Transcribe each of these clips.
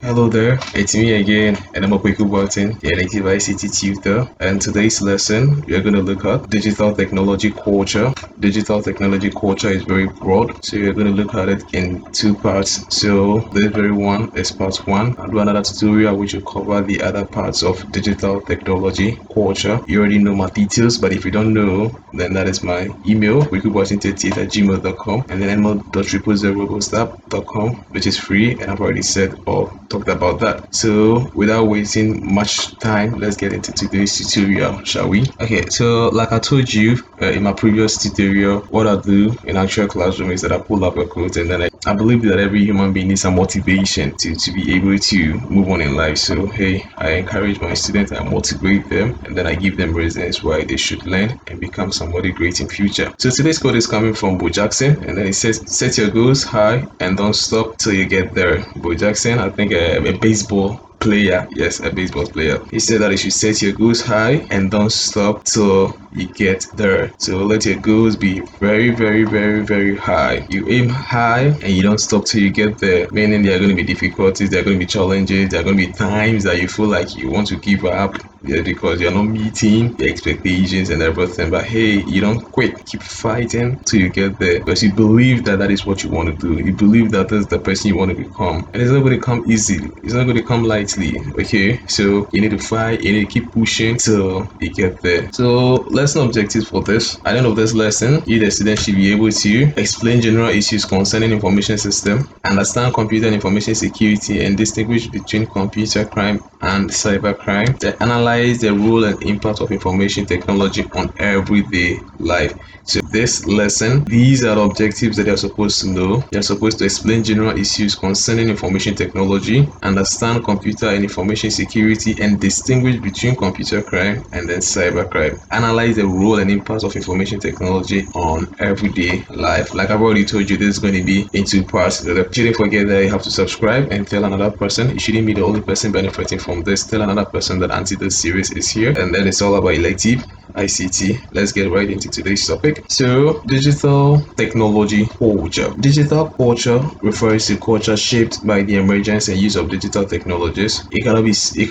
Hello there, it's me again, and I'm Computerbased, the Elective ICT tutor. And today's lesson, we are going to look at digital technology culture. Digital technology culture is very broad, so you're going to look at it in two parts. So this very one is part one. I'll do another tutorial which will cover the other parts of digital technology culture. You already know my details, but if you don't know, then that is my email, computerbased@gmail.com, and then email.000.com, which is free, and I've already said all talked about that. So without wasting much time, let's get into today's tutorial, shall we? Okay, so like I told you in my previous tutorial, what I do in actual classroom is that I pull up a quote, and then I believe that every human being needs some motivation to be able to move on in life. So hey, I encourage my students, I motivate them, and then I give them reasons why they should learn and become somebody great in future. So today's quote is coming from Bo Jackson, and then it says, set your goals high and don't stop till you get there. Bo Jackson, I think a baseball player, yes, a baseball player. He said that you should set your goals high and don't stop till you get there. So let your goals be very, very, very, very high. You aim high and you don't stop till you get there, meaning there are going to be difficulties, there are going to be challenges, there are going to be times that you feel like you want to give up, because you're not meeting the expectations and everything. But hey, you don't quit, keep fighting till you get there, because you believe that that is what you want to do. You believe that that's the person you want to become, and it's not going to come easily, it's not going to come lightly. Okay, so you need to fight, you need to keep pushing till you get there. So lesson objectives for this. At the end of this lesson, you the student should be able to explain general issues concerning information system, understand computer and information security, and distinguish between computer crime and cybercrime, then analyze the role and impact of information technology on everyday life. So this lesson, these are the objectives that you're supposed to know. You're supposed to explain general issues concerning information technology, understand computer and information security, and distinguish between computer crime and then cybercrime. Analyze the role and impact of information technology on everyday life. Like I've already told you, this is going to be in two parts. You shouldn't forget that you have to subscribe and tell another person. You shouldn't be the only person benefiting from this. Tell another person that Anti-Dote series is here, and then it's all about Elective ICT. Let's get right into today's topic. So digital technology culture. Digital culture refers to culture shaped by the emergence and use of digital technologies. It can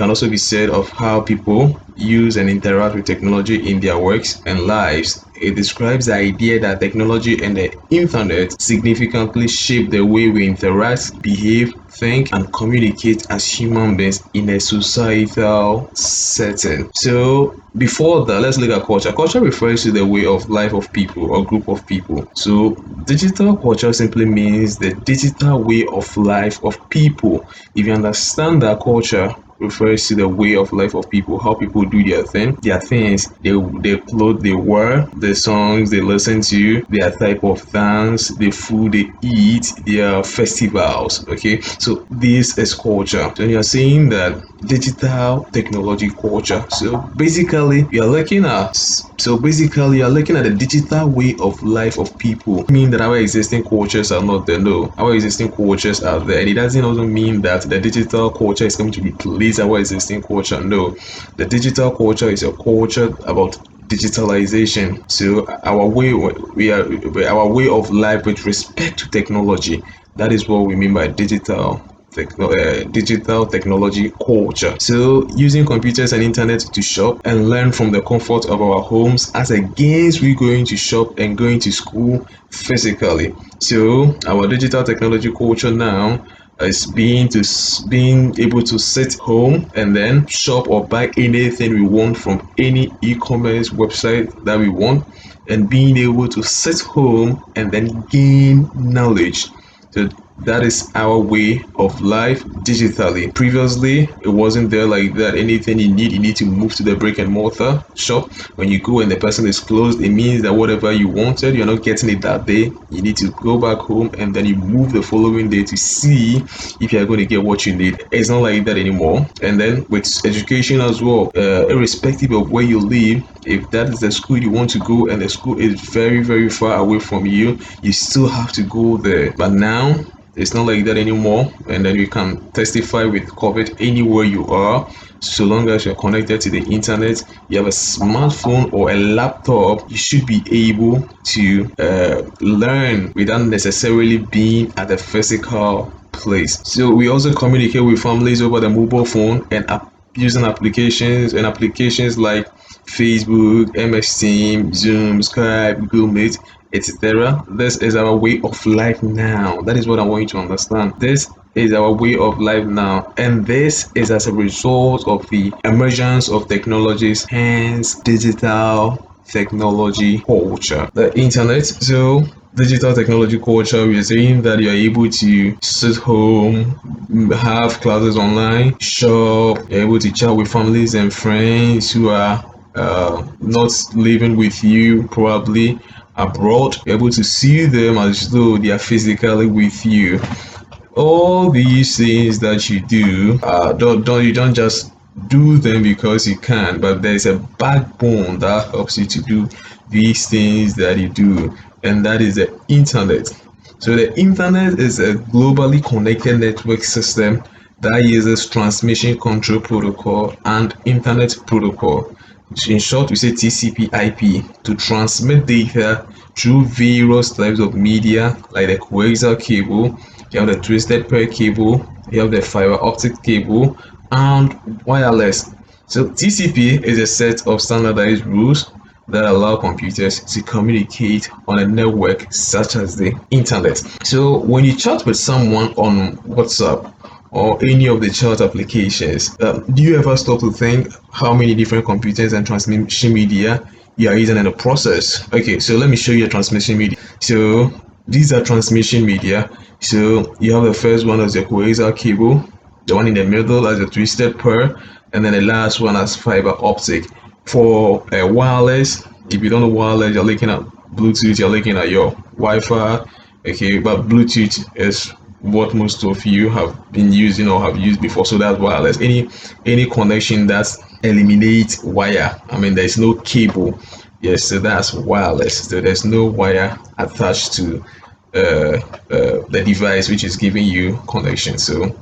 also be said of how people use and interact with technology in their works and lives. It describes the idea that technology and the internet significantly shape the way we interact, behave, think, and communicate as human beings in a societal setting. So before that, let's look at culture. Culture refers to the way of life of people or group of people. So digital culture simply means the digital way of life of people. If you understand that culture refers to the way of life of people, how people do their things, their clothes they wear, the songs they listen to, their type of dance, the food they eat, their festivals. Okay, so this is culture. So you're saying that digital technology culture. So basically you're looking at the digital way of life of people. I mean that our existing cultures are not there. No, our existing cultures are there, and it doesn't also mean that the digital culture is going to replace our existing culture. No, the digital culture is a culture about digitalization. So our way of life with respect to technology, that is what we mean by digital technology culture. So using computers and internet to shop and learn from the comfort of our homes, as against we going to shop and going to school physically. So our digital technology culture now is being able to sit home and then shop or buy anything we want from any e-commerce website that we want, and being able to sit home and then gain knowledge. So that is our way of life digitally. Previously, it wasn't there like that. Anything you need to move to the brick and mortar shop. When you go and the person is closed, it means that whatever you wanted, you're not getting it that day. You need to go back home and then you move the following day to see if you're going to get what you need. It's not like that anymore. And then with education as well, irrespective of where you live, if that is the school you want to go and the school is very, very far away from you, you still have to go there. But now It's not like that anymore, and then you can testify with COVID anywhere you are. So long as you're connected to the internet, you have a smartphone or a laptop, you should be able to learn without necessarily being at the physical place. So we also communicate with families over the mobile phone and using applications like Facebook, MS Team, Zoom, Skype, Google Meet, etc. This is our way of life now. That is what I want you to understand. This is our way of life now, and this is as a result of the emergence of technologies, hence digital technology culture, the internet. So digital technology culture, we are saying that you are able to sit home, have classes online, shop, you're able to chat with families and friends who are not living with you, probably abroad. You're able to see them as though they are physically with you. All these things that you do, don't just do them because you can, but there's a backbone that helps you to do these things that you do, and that is the internet. So the internet is a globally connected network system that uses transmission control protocol and internet protocol. In short, we say TCP/IP to transmit data through various types of media like the coaxial cable, you have the twisted pair cable, you have the fiber optic cable, and wireless. So TCP is a set of standardized rules that allow computers to communicate on a network such as the internet. So when you chat with someone on WhatsApp or any of the chat applications, do you ever stop to think how many different computers and transmission media you are using in the process? Okay, so let me show you a transmission media. So these are transmission media. So you have the first one as a coaxial cable, the one in the middle as a twisted pair, and then the last one as fiber optic. For a wireless, if you don't know wireless, you're looking at Bluetooth, you're looking at your Wi-Fi. Okay, but Bluetooth is what most of you have been using or have used before, so that's wireless. Any connection that eliminates wire, I mean there's no cable, yes, so that's wireless. So there's no wire attached to the device which is giving you connection. So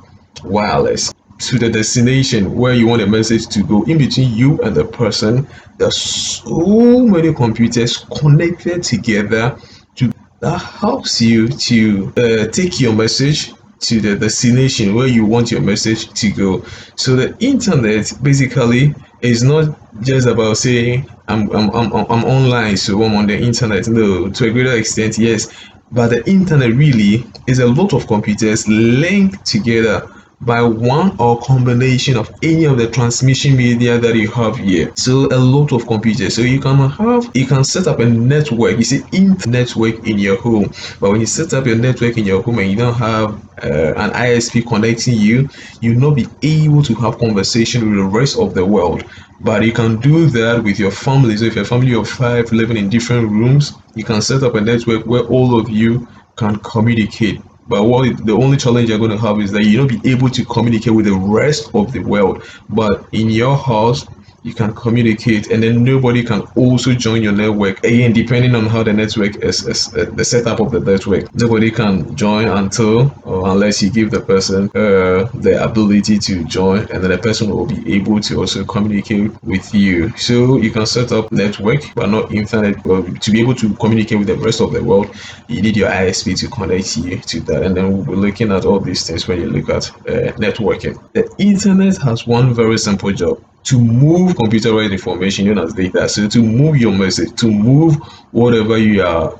wireless. To the destination where you want a message to go, in between you and the person, there's so many computers connected together to that helps you to take your message to the destination where you want your message to go. So the internet basically is not just about saying I'm online, so I'm on the internet. No, to a greater extent, yes, but the internet really is a lot of computers linked together by one or combination of any of the transmission media that you have here. So a lot of computers, so you can set up a network, you see network in your home, but when you set up your network in your home and you don't have an ISP connecting you, you'll not be able to have conversation with the rest of the world. But you can do that with your family. So if you're a family of 5 living in different rooms, you can set up a network where all of you can communicate. But the only challenge you're going to have is that you'll not be able to communicate with the rest of the world. But in your house, you can communicate, and then nobody can also join your network. Again, depending on how the network is the setup of the network, nobody can join until or unless you give the person the ability to join, and then the person will be able to also communicate with you. So you can set up network but not internet. Well, to be able to communicate with the rest of the world, you need your ISP to connect you to that, and then we'll be looking at all these things when you look at networking. The internet has one very simple job: to move computerized information known as data. So to move your message, to move whatever you are,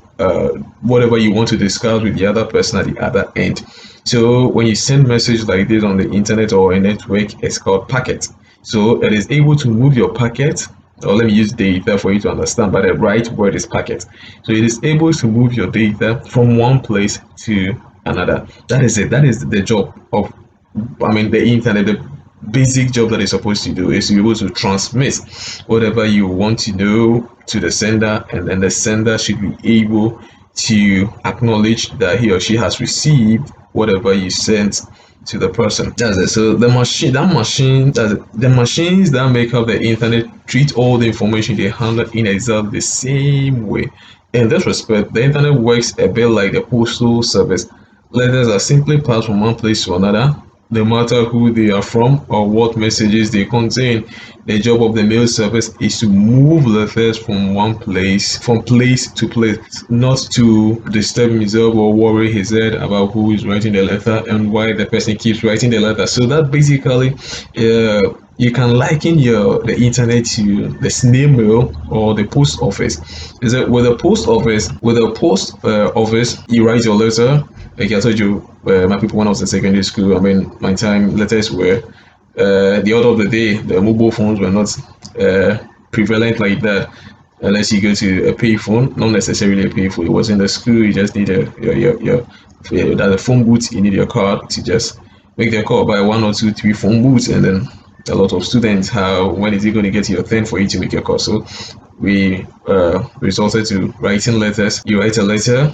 whatever you want to discuss with the other person at the other end. So when you send message like this on the internet or a network, it's called packet. So it is able to move your packet, or let me use data for you to understand, but the right word is packet. So it is able to move your data from one place to another. That is it. That is the job of, the internet. The basic job that it's supposed to do is to be able to transmit whatever you want to know to the sender, and then the sender should be able to acknowledge that he or she has received whatever you sent to the person. That's it. So the machines that make up the internet treat all the information they handle in exactly the same way. In this respect, the internet works a bit like the postal service. Letters are simply passed from one place to another, no matter who they are from or what messages they contain. The job of the mail service is to move letters from place to place, not to disturb himself or worry his head about who is writing the letter and why the person keeps writing the letter. So that basically, you can liken the internet to the snail mail or the post office. Is that with a post office, you write your letter. Like I told you, my people when I was in secondary school, I mean, my time letters were the order of the day. The mobile phones were not prevalent like that. Unless you go to a payphone, not necessarily a payphone. It was in the school. You just need that a phone booth. You need your card to just make the call by one or two, three phone booths, and then a lot of students. How when is it going to get your turn for you to make your call? So we resorted to writing letters. You write a letter.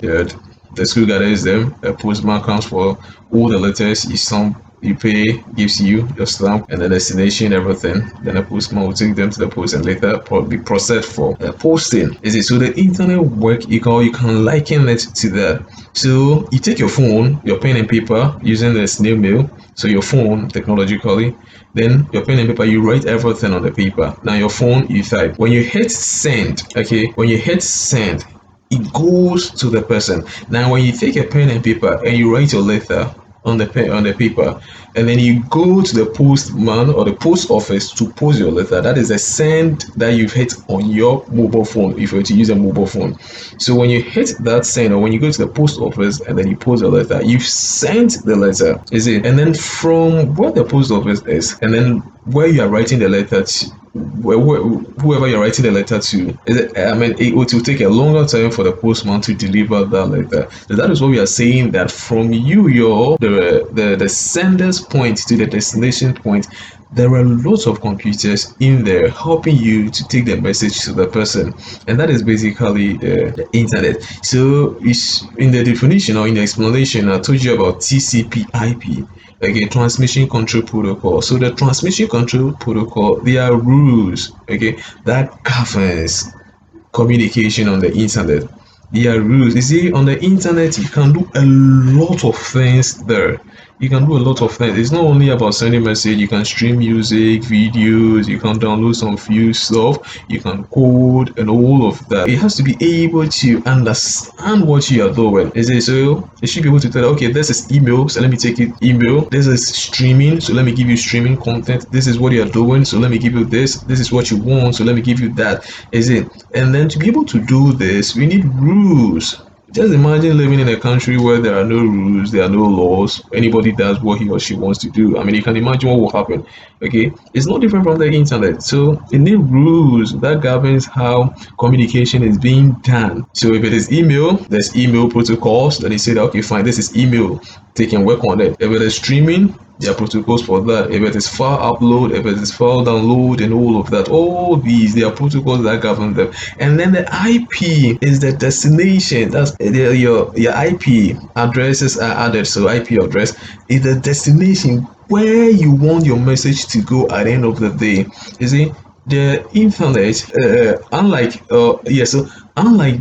The school gathers them. A postman comes for all the letters. You stamp, you pay, gives you your stamp and the destination, everything. Then a postman will take them to the post and later be processed for posting. Is it so the internet work? You can liken it to that. So you take your phone, your pen and paper using the snail mail. So your phone technologically, then your pen and paper, you write everything on the paper. Now your phone, you type. When you hit send, okay, when you hit send, it goes to the person. Now when you take a pen and paper and you write your letter on the pen on the paper, and then you go to the postman or the post office to post your letter, that is a send that you've hit on your mobile phone if you were to use a mobile phone. So when you hit that send, or when you go to the post office and then you post a letter, you've sent the letter, is it? And then from where the post office is, and then where you are writing the letter to, whoever you're writing the letter to, I mean, it will take a longer time for the postman to deliver that letter. So that is what we are saying, that from you, the sender's point to the destination point, there are lots of computers in there helping you to take the message to the person, and that is basically the internet. So it's in the definition or in the explanation, I told you about TCP/IP. Okay, transmission control protocol. So the transmission control protocol, there are rules, okay, that governs communication on the internet. There are rules. You see, on the internet you can do a lot of things there. You can do a lot of things. It's not only about sending message. You can stream music, videos, you can download some few stuff, you can code and all of that. It has to be able to understand what you are doing. Is it? So it should be able to tell, okay, this is email, so let me take it email. This is streaming, so let me give you streaming content. This is what you are doing, so let me give you this. This is what you want, so let me give you that. Is it? And then to be able to do this, we need rules. Just imagine living in a country where there are no rules, there are no laws. Anybody does what he or she wants to do. I mean, you can imagine what will happen. Okay, it's not different from the internet. So you need rules that governs how communication is being done. So if it is email, there's email protocols that they say that, okay, fine, this is email, they can work on it. If it is streaming, there are protocols for that. If it is file upload, if it is file download, and all of that, all these, there are protocols that govern them. And then the IP is the destination. That's your IP addresses are added. So IP address is the destination where you want your message to go at the end of the day. You see, the internet, unlike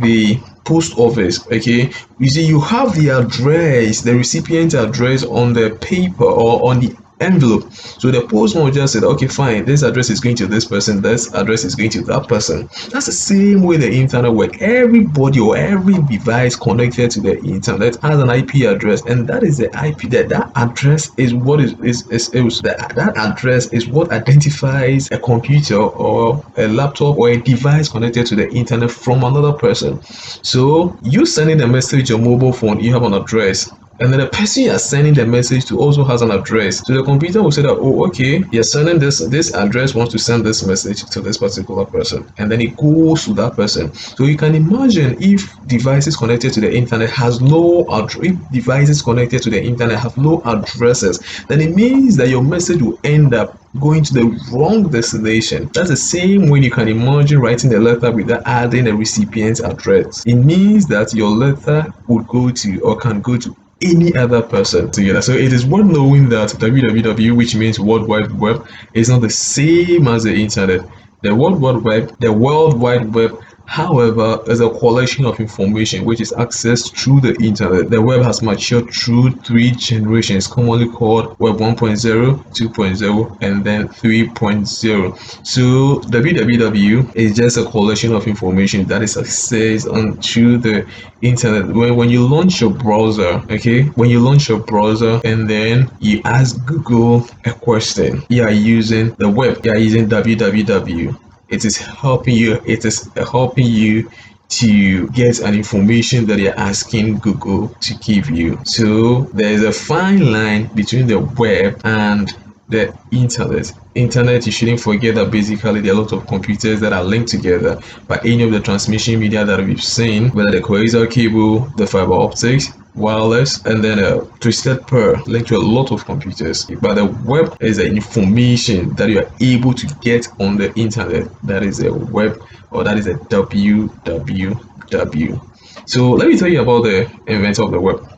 the post office, okay, you see, you have the address, the recipient address on the paper or on the envelope. So the postman just said, okay, fine, this address is going to this person, this address is going to that person. That's the same way the internet works. Everybody or every device connected to the internet has an IP address, and that is the IP. That address is what that address is what identifies a computer or a laptop or a device connected to the internet from another person. So you sending a message on mobile phone, you have an address. And then the person you're sending the message to also has an address. So the computer will say that, oh, okay, you're sending this address wants to send this message to this particular person. And then it goes to that person. So you can imagine if devices connected to the internet has no address, if devices connected to the internet have no addresses, then it means that your message will end up going to the wrong destination. That's the same when you can imagine writing a letter without adding a recipient's address. It means that your letter would go to or can go to any other person together. So it is worth knowing that www, which means World Wide Web, is not the same as the internet. The World Wide Web However, as a collection of information which is accessed through the internet, the web has matured through three generations, commonly called Web 1.0, 2.0, and then 3.0. So www is just a collection of information that is accessed on through the internet. When you launch your browser, okay, when you launch your browser and then you ask Google a question, you are using the web, you are using www. It is helping you to get an information that you're asking Google to give you. So there's a fine line between the web and the internet. You shouldn't forget that basically there are a lot of computers that are linked together by any of the transmission media that we've seen, whether the coaxial cable, the fiber optics, wireless, and then a twisted pair linked to a lot of computers. But the web is the information that you are able to get on the internet. That is a web, or that is a www. So let me tell you about the inventor of the web.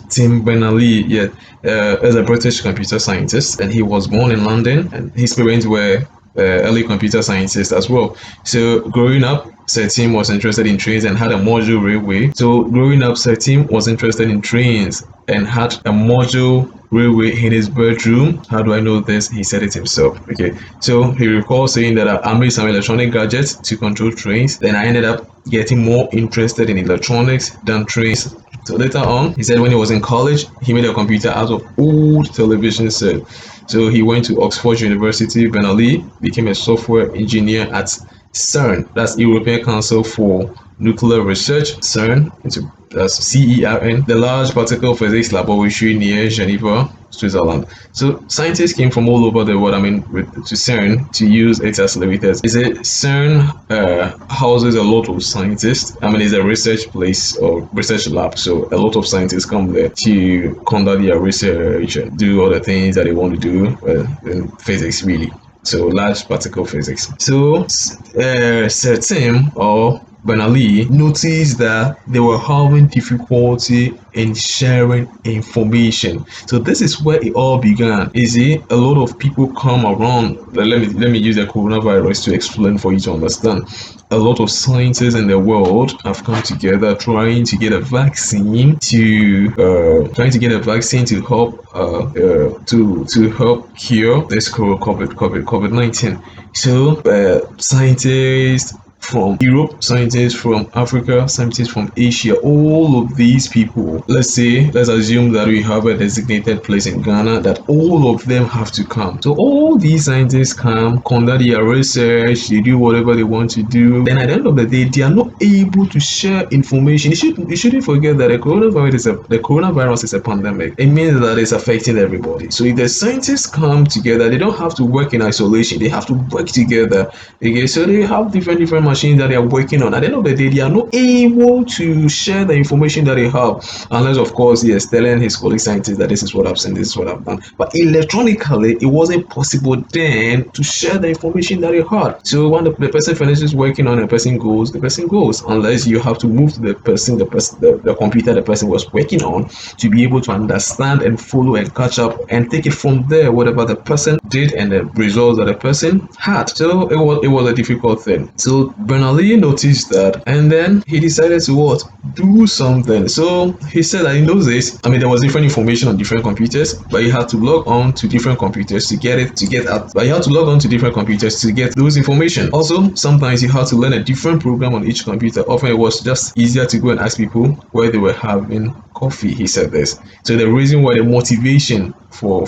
Tim Berners-Lee, yeah, is a British computer scientist, and he was born in London, and his parents were early computer scientists as well. So growing up, Sir Tim was interested in trains and had a module railway. So growing up, Sir Tim was interested in trains and had a module railway in his bedroom. How do I know this? He said it himself. Okay, so he recalls saying that I made some electronic gadgets to control trains. Then I ended up getting more interested in electronics than trains. So later on, he said when he was in college, he made a computer out of old television set. So he went to Oxford University. Berners-Lee became a software engineer at CERN, that's European Council for Nuclear Research, CERN, that's CERN, the Large Particle Physics Laboratory near Geneva, Switzerland. So scientists came from all over the world, to CERN to use its accelerators. CERN houses a lot of scientists. It's a research place or research lab, so a lot of scientists come there to conduct their research and do all the things that they want to do in physics, really. So large particle physics. So Sir Tim or Berners-Lee noticed that they were having difficulty in sharing information. So this is where it all began. You see, a lot of people come around. Let me use the coronavirus to explain for you to understand. A lot of scientists in the world have come together trying to get a vaccine to help to help cure this COVID-19. So scientists from Europe, scientists from Africa, scientists from Asia, all of these people, let's assume that we have a designated place in Ghana, that all of them have to come. So all these scientists come, conduct their research, they do whatever they want to do. Then at the end of the day, they are not able to share information. You shouldn't forget that the coronavirus is a pandemic. It means that it's affecting everybody. So if the scientists come together, they don't have to work in isolation. They have to work together. Okay, so they have different machines that they are working on. At the end of the day, they are not able to share the information that they have, unless of course he is telling his colleague scientists that this is what I've seen, this is what I've done. But electronically, it wasn't possible then to share the information that he had. So when the person finishes working on, the person goes, unless you have to move to the computer the person was working on to be able to understand and follow and catch up and take it from there, whatever the person did and the results that the person had. So it was a difficult thing. So Berners-Lee noticed that, and then he decided to do something. So he said that in those days, there was different information on different computers, but you had to log on to different computers to get out. But you had to log on to different computers to get those information. Also, sometimes you had to learn a different program on each computer. Often it was just easier to go and ask people where they were having coffee. He said this. So the reason why, the motivation for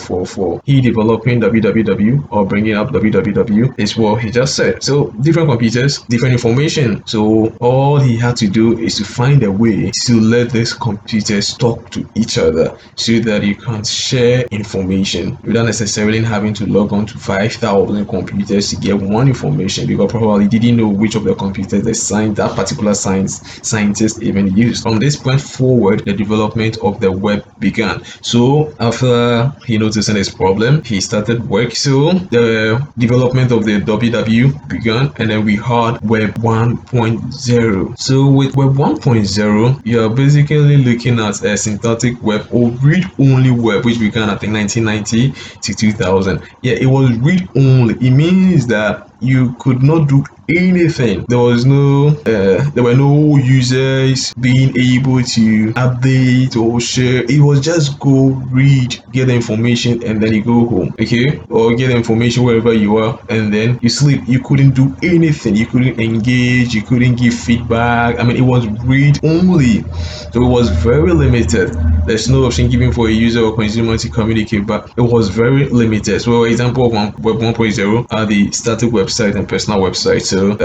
he developing www or bringing up www is what he just said. So different computers, different information. So all he had to do is to find a way to let these computers talk to each other so that you can share information without necessarily having to log on to 5,000 computers to get one information, because probably didn't know which of the computers that particular scientist even used. From this point forward, the development of the web began. So after he noticed his problem, he started work. So the development of the WW began, and then we had Web 1.0. So with Web 1.0, you're basically looking at a synthetic web or read-only web, which began I think 1990 to 2000. Yeah, it was read-only. It means that you could not do anything. There were no users being able to update or share. It was just go read, get the information, and then you go home, okay, or get the information wherever you are, and then you sleep. You couldn't do anything. You couldn't engage. You couldn't give feedback. I mean, it was read only, so it was very limited. There's no option given for a user or consumer to communicate, but it was very limited. So, example of Web 1.0 are the static website and personal website. So,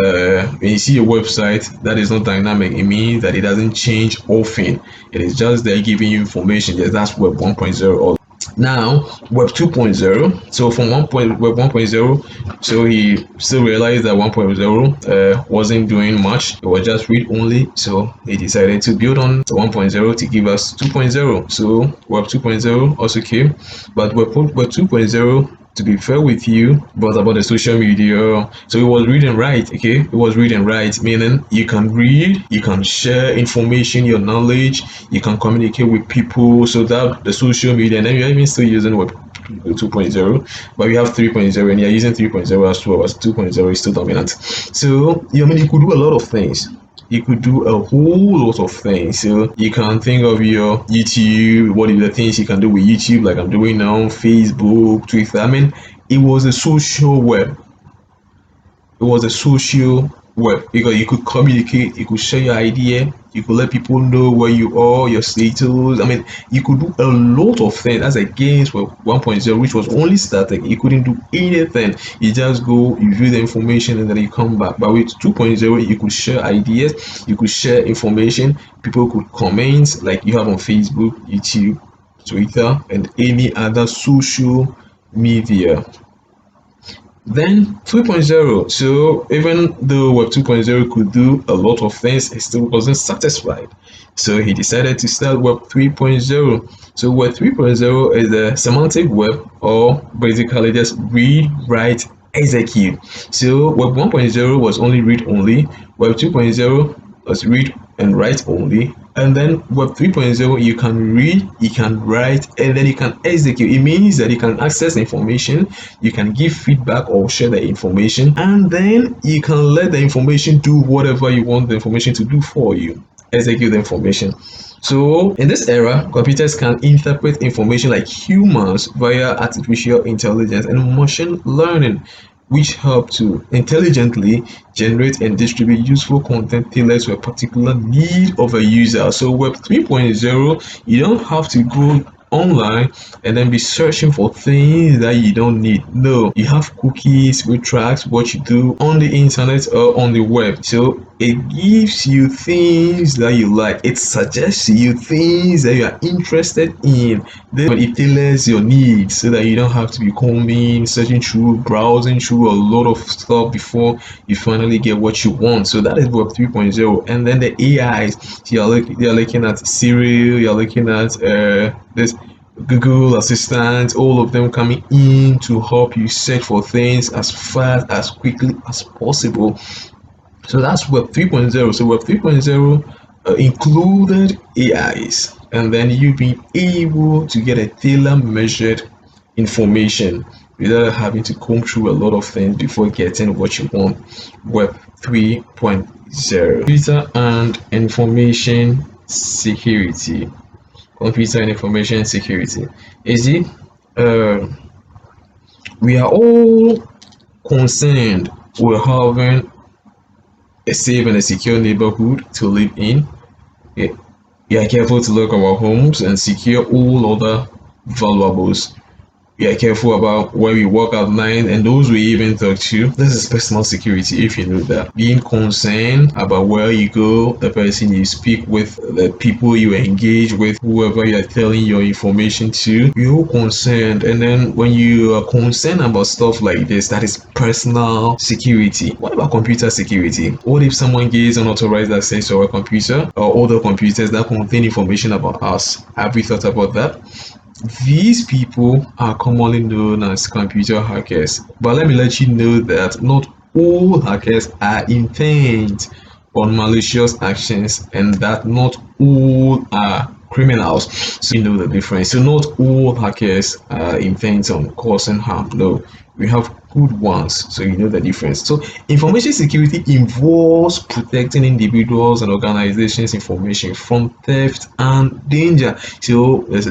when you see a website that is not dynamic, it means that it doesn't change often. It is just there giving you information. Yes, that's Web 1.0. Now, Web 2.0. So from Web 1.0, so he still realized that 1.0 wasn't doing much. It was just read only. So he decided to build on the 1.0 to give us 2.0. So Web 2.0 also came, but Web 2.0, to be fair with you, but about the social media. So it was read and write, okay? It was read and write, meaning you can read, you can share information, your knowledge, you can communicate with people. So that the social media, and then you're even still using Web 2.0, but we have 3.0, and you're using 3.0 as well as 2.0 is still dominant. So, I mean, you could do a lot of things. You could do a whole lot of things. So you can think of your YouTube, what are the things you can do with YouTube, like I'm doing now, Facebook, Twitter. I mean, it was a social web. It was a social web because you could communicate, you could share your idea, you could let people know where you are, your status. I mean, you could do a lot of things. That's against Web 1.0, which was only static. You couldn't do anything. You just go, you view the information, and then you come back. But with 2.0, you could share ideas, you could share information, people could comment like you have on Facebook, YouTube, Twitter, and any other social media. Then 3.0, so even though Web 2.0 could do a lot of things, it still wasn't satisfied. So he decided to start Web 3.0. So Web 3.0 is a semantic web, or basically just read, write, execute. So Web 1.0 was only read only, Web 2.0 was read and write only, and then Web 3.0 you can read, you can write, and then you can execute. It means that you can access information, you can give feedback or share the information, and then you can let the information do whatever you want the information to do for you. Execute the information. So in this era, computers can interpret information like humans via artificial intelligence and machine learning, which help to intelligently generate and distribute useful content tailored to a particular need of a user. So Web 3.0, you don't have to go online and then be searching for things that you don't need. No, you have cookies which tracks what you do on the internet or on the web. So it gives you things that you like. It suggests you things that you are interested in. Then it tailors your needs so that you don't have to be combing, searching through, browsing through a lot of stuff before you finally get what you want. So that is Web 3.0. And then the AIs, you're looking at Siri, you're looking at this Google Assistant, all of them coming in to help you search for things as fast, as quickly as possible. So that's Web 3.0. So Web 3.0 included AIs, and then you being able to get a tailor-measured information without having to comb through a lot of things before getting what you want. Web 3.0. Computer and information security. Computer and information security. Is it? We are all concerned with having a safe and a secure neighborhood to live in. We are careful to lock our homes and secure all other valuables. We are careful about where we walk at night and those we even talk to. This is personal security, if you know that. Being concerned about where you go, the person you speak with, the people you engage with, whoever you are telling your information to, you're concerned. And then when you are concerned about stuff like this, that is personal security. What about computer security? What if someone gets unauthorized access to our computer or other computers that contain information about us? Have we thought about that? These people are commonly known as computer hackers, but let me let you know that not all hackers are intent on malicious actions, and that not all are criminals. So you know the difference. So not all hackers are intent on causing harm. No, we have good ones, so you know the difference. So information security involves protecting individuals and organizations information from theft and danger. So there's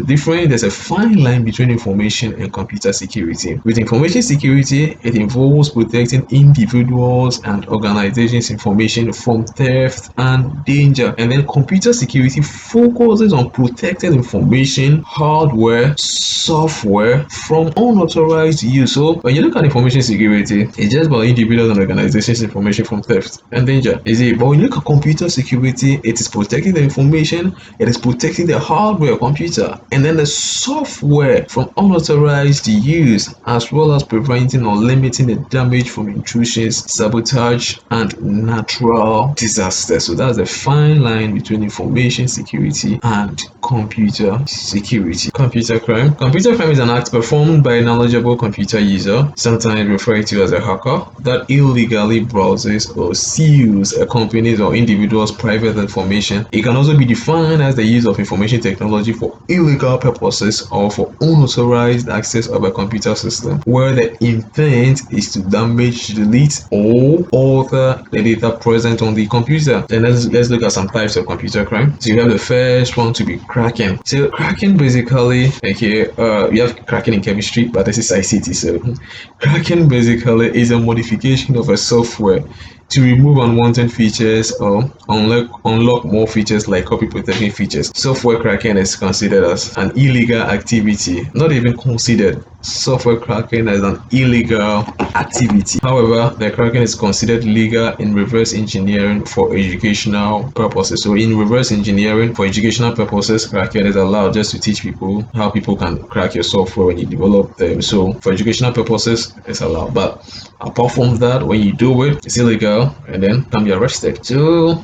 a fine line between information and computer security. With information security, it involves protecting individuals and organizations information from theft and danger. And then computer security focuses on protecting information, hardware, software from unauthorized use. So when you look at information security, it's just about individuals and organizations information from theft and danger. Is it? But when you look at computer security, it is protecting the information, it is protecting the hardware computer, and then the software from unauthorized use, as well as preventing or limiting the damage from intrusions, sabotage, and natural disasters. So that's the fine line between information security and computer security. Computer crime. Computer crime is an act performed by a knowledgeable computer user, sometimes referred to as a hacker, that illegally browses or steals a company's or individual's private information. It can also be defined as the use of information technology for illegal purposes or for unauthorized access of a computer system, where the intent is to damage, delete, or alter the data present on the computer. Then let's look at some types of computer crime. So you have the first one to be cracking. So cracking basically, okay, we have cracking in chemistry, but this is ICT. So cracking basically is a modification of a software to remove unwanted features or unlock more features like copy protection features. Software cracking is considered as an illegal activity, not even considered. Software cracking as an illegal activity. However, the cracking is considered legal in reverse engineering for educational purposes. So in reverse engineering for educational purposes, cracking is allowed just to teach people how people can crack your software when you develop them. So for educational purposes, it's allowed. But apart from that, when you do it, it's illegal and then can be arrested. So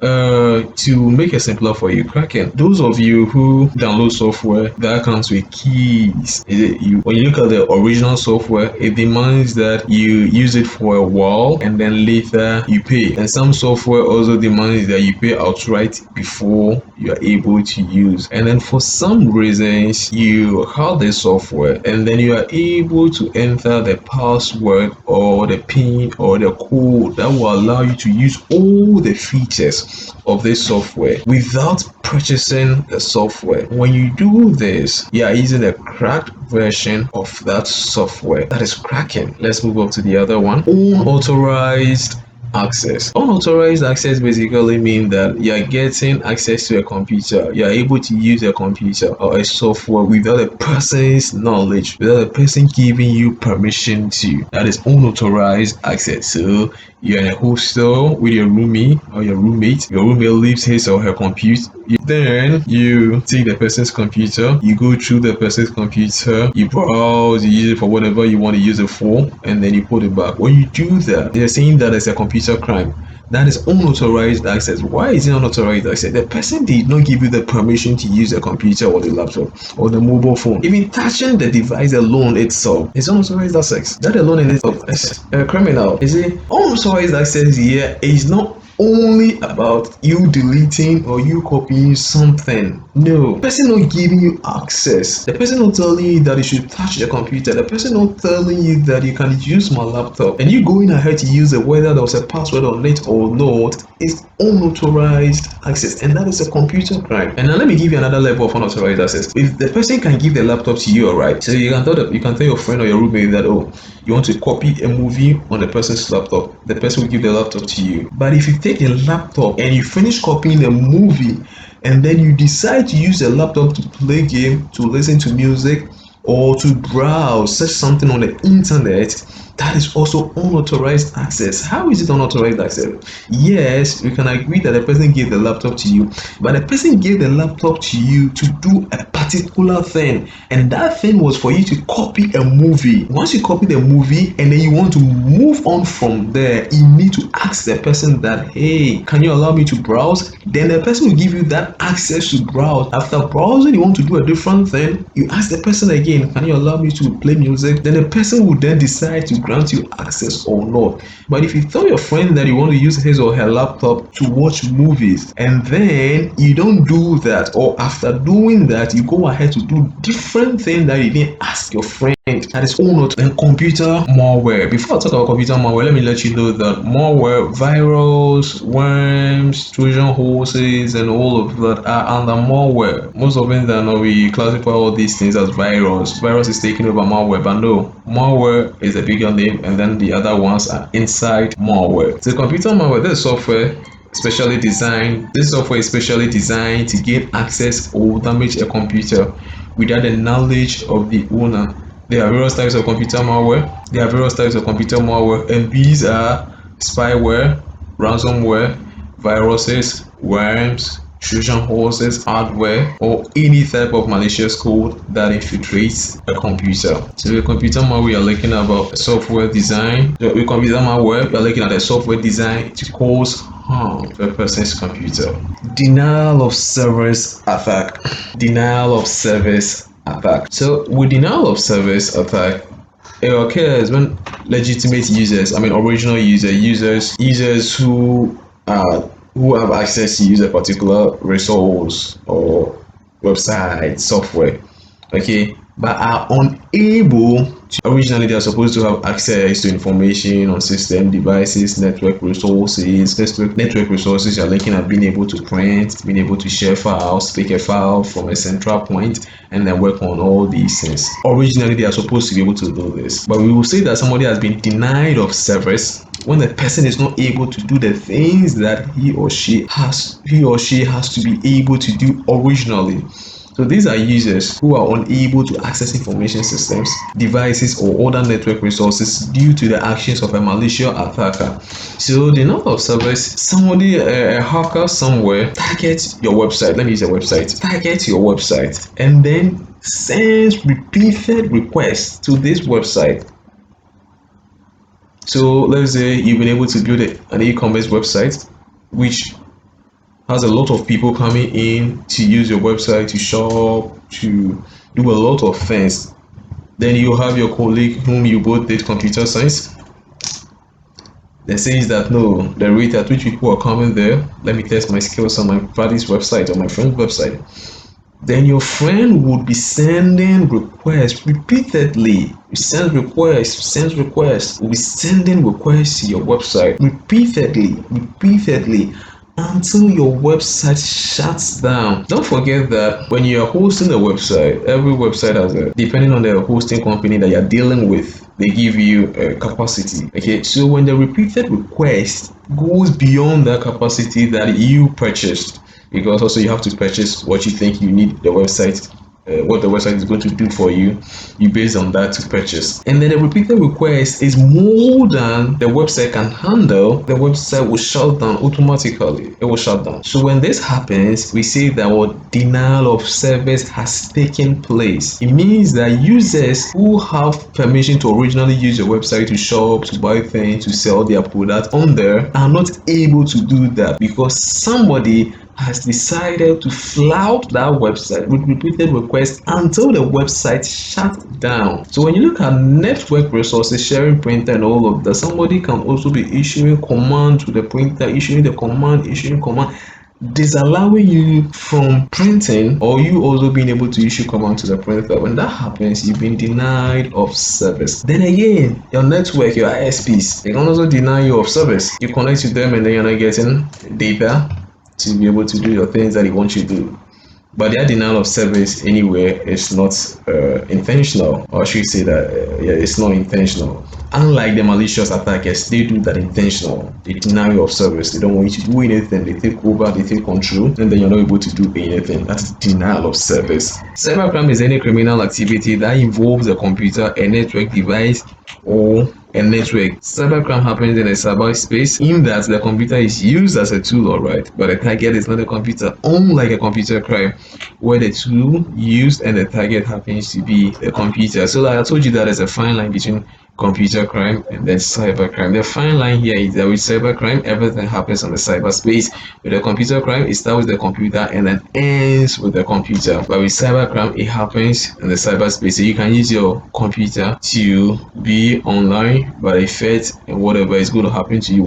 to make it simpler for you, cracking, those of you who download software that comes with keys, when you look at the original software, it demands that you use it for a while and then later you pay. And some software also demands that you pay outright before you are able to use. And then for some reasons, you have the software and then you are able to enter the password or the PIN or the code that will allow you to use all the features of this software without purchasing the software. When you do this, you are using a cracked version of that software. That is cracking. Let's move on to the other one. Unauthorized access. Unauthorized access basically means that you are getting access to a computer. You are able to use a computer or a software without a person's knowledge, without a person giving you permission to. That is unauthorized access. So you're in a hostel with your roomie or your roommate. Your roommate leaves his or her computer. Then you take the person's computer, you go through the person's computer, you browse, you use it for whatever you want to use it for, and then you put it back. When you do that, they're saying that it's a computer crime. That is unauthorized access. Why is it unauthorized access? The person did not give you the permission to use the computer or the laptop or the mobile phone. Even touching the device alone itself is unauthorized access. That alone in itself is a criminal. You see, unauthorized access here is not only about you deleting or you copying something. No, the person not giving you access. The person not telling you that you should touch the computer. The person not telling you that you can use my laptop, and you going ahead to use it whether there was a password on it or not is unauthorized access, and that is a computer crime. And now let me give you another level of unauthorized access. If the person can give the laptop to you, alright, so you can tell your friend or your roommate that, oh, you want to copy a movie on the person's laptop, the person will give the laptop to you. But if you take a laptop and you finish copying a movie and then you decide to use a laptop to play game, to listen to music, or to browse, search something on the internet, that is also unauthorized access. How is it unauthorized access? Yes, we can agree that the person gave the laptop to you, but the person gave the laptop to you to do a particular thing, and that thing was for you to copy a movie. Once you copy the movie and then you want to move on from there, you need to ask the person that, hey, can you allow me to browse? Then the person will give you that access to browse. After browsing, you want to do a different thing, you ask the person again, again, can you allow me to play music? Then the person will then decide to grant you access or not. But if you tell your friend that you want to use his or her laptop to watch movies, and then you don't do that, or after doing that you go ahead to do different things that you didn't ask your friend, that is all not then computer malware. Before I talk about computer malware, let me let you know that malware, virus, worms, Trojan horses, and all of that are under malware. Most of them that we classify all these things as virus. Virus is taking over malware, but no, malware is a bigger name, and then the other ones are inside malware. So computer malware, this software specially designed. This software is specially designed to gain access or damage a computer without the knowledge of the owner. There are various types of computer malware. And these are spyware, ransomware, viruses, worms, Trojan horses, hardware, or any type of malicious code that infiltrates a computer. So with computer malware, we are looking about software design. With computer malware, we are looking at a software design to cause harm to a person's computer. Denial of service attack. So with denial of service attack, it occurs when legitimate users, original users who have access to use a particular resource or website, software, okay, but are unable to. Originally they are supposed to have access to information on system, devices, network resources. Network resources are looking at being able to print, being able to share files, take a file from a central point, and then work on all these things. Originally they are supposed to be able to do this, but we will say that somebody has been denied of service when the person is not able to do the things that he or she has to be able to do originally. So these are users who are unable to access information systems, devices, or other network resources due to the actions of a malicious attacker. So the number of service, a hacker somewhere targets your website. Let me use a website. Targets your website and then sends repeated requests to this website. So let's say you've been able to build an e-commerce website which has a lot of people coming in to use your website, to shop, to do a lot of things. Then you have your colleague whom you both did computer science. They says that no, the rate at which people are coming there, let me test my skills on my buddy's website or my friend's website. Then your friend would be sending requests repeatedly. You send requests, will be sending requests to your website repeatedly until your website shuts down. Don't forget that when you are hosting a website, every website has depending on the hosting company that you're dealing with, they give you a capacity. Okay, so when the repeated request goes beyond that capacity that you purchased, because also you have to purchase what you think you need the website, what the website is going to do for you, you based on that to purchase. And then the repeated request is more than the website can handle, the website will shut down automatically. It will shut down. So when this happens, we say that what denial of service has taken place. It means that users who have permission to originally use your website to shop, to buy things, to sell their product on there are not able to do that because somebody has decided to flout that website with repeated requests until the website shut down. So when you look at network resources, sharing printer and all of that, somebody can also be issuing command to the printer, issuing command, disallowing you from printing, or you also being able to issue command to the printer. When that happens, you've been denied of service. Then again, your network, your ISPs, they can also deny you of service. You connect to them and then you're not getting data to be able to do your things that they want you to do. But their denial of service anywhere is not intentional, or I should say that it's not intentional. Unlike the malicious attackers, they do that intentional. They deny you of service. They don't want you to do anything. They take over, they take control, and then you're not able to do anything. That's denial of service. Cybercrime is any criminal activity that involves a computer, a network device, or a network. Cybercrime happens in a cyberspace in that the computer is used as a tool, alright, but the target is not a computer, unlike a computer crime where the tool used and the target happens to be a computer. So like I told you that there's a fine line between computer crime, and then cybercrime. The fine line here is that with cybercrime, everything happens on the cyberspace. With the computer crime, it starts with the computer and then ends with the computer. But with cybercrime, it happens in the cyberspace. So you can use your computer to be online, but effect and whatever is going to happen to you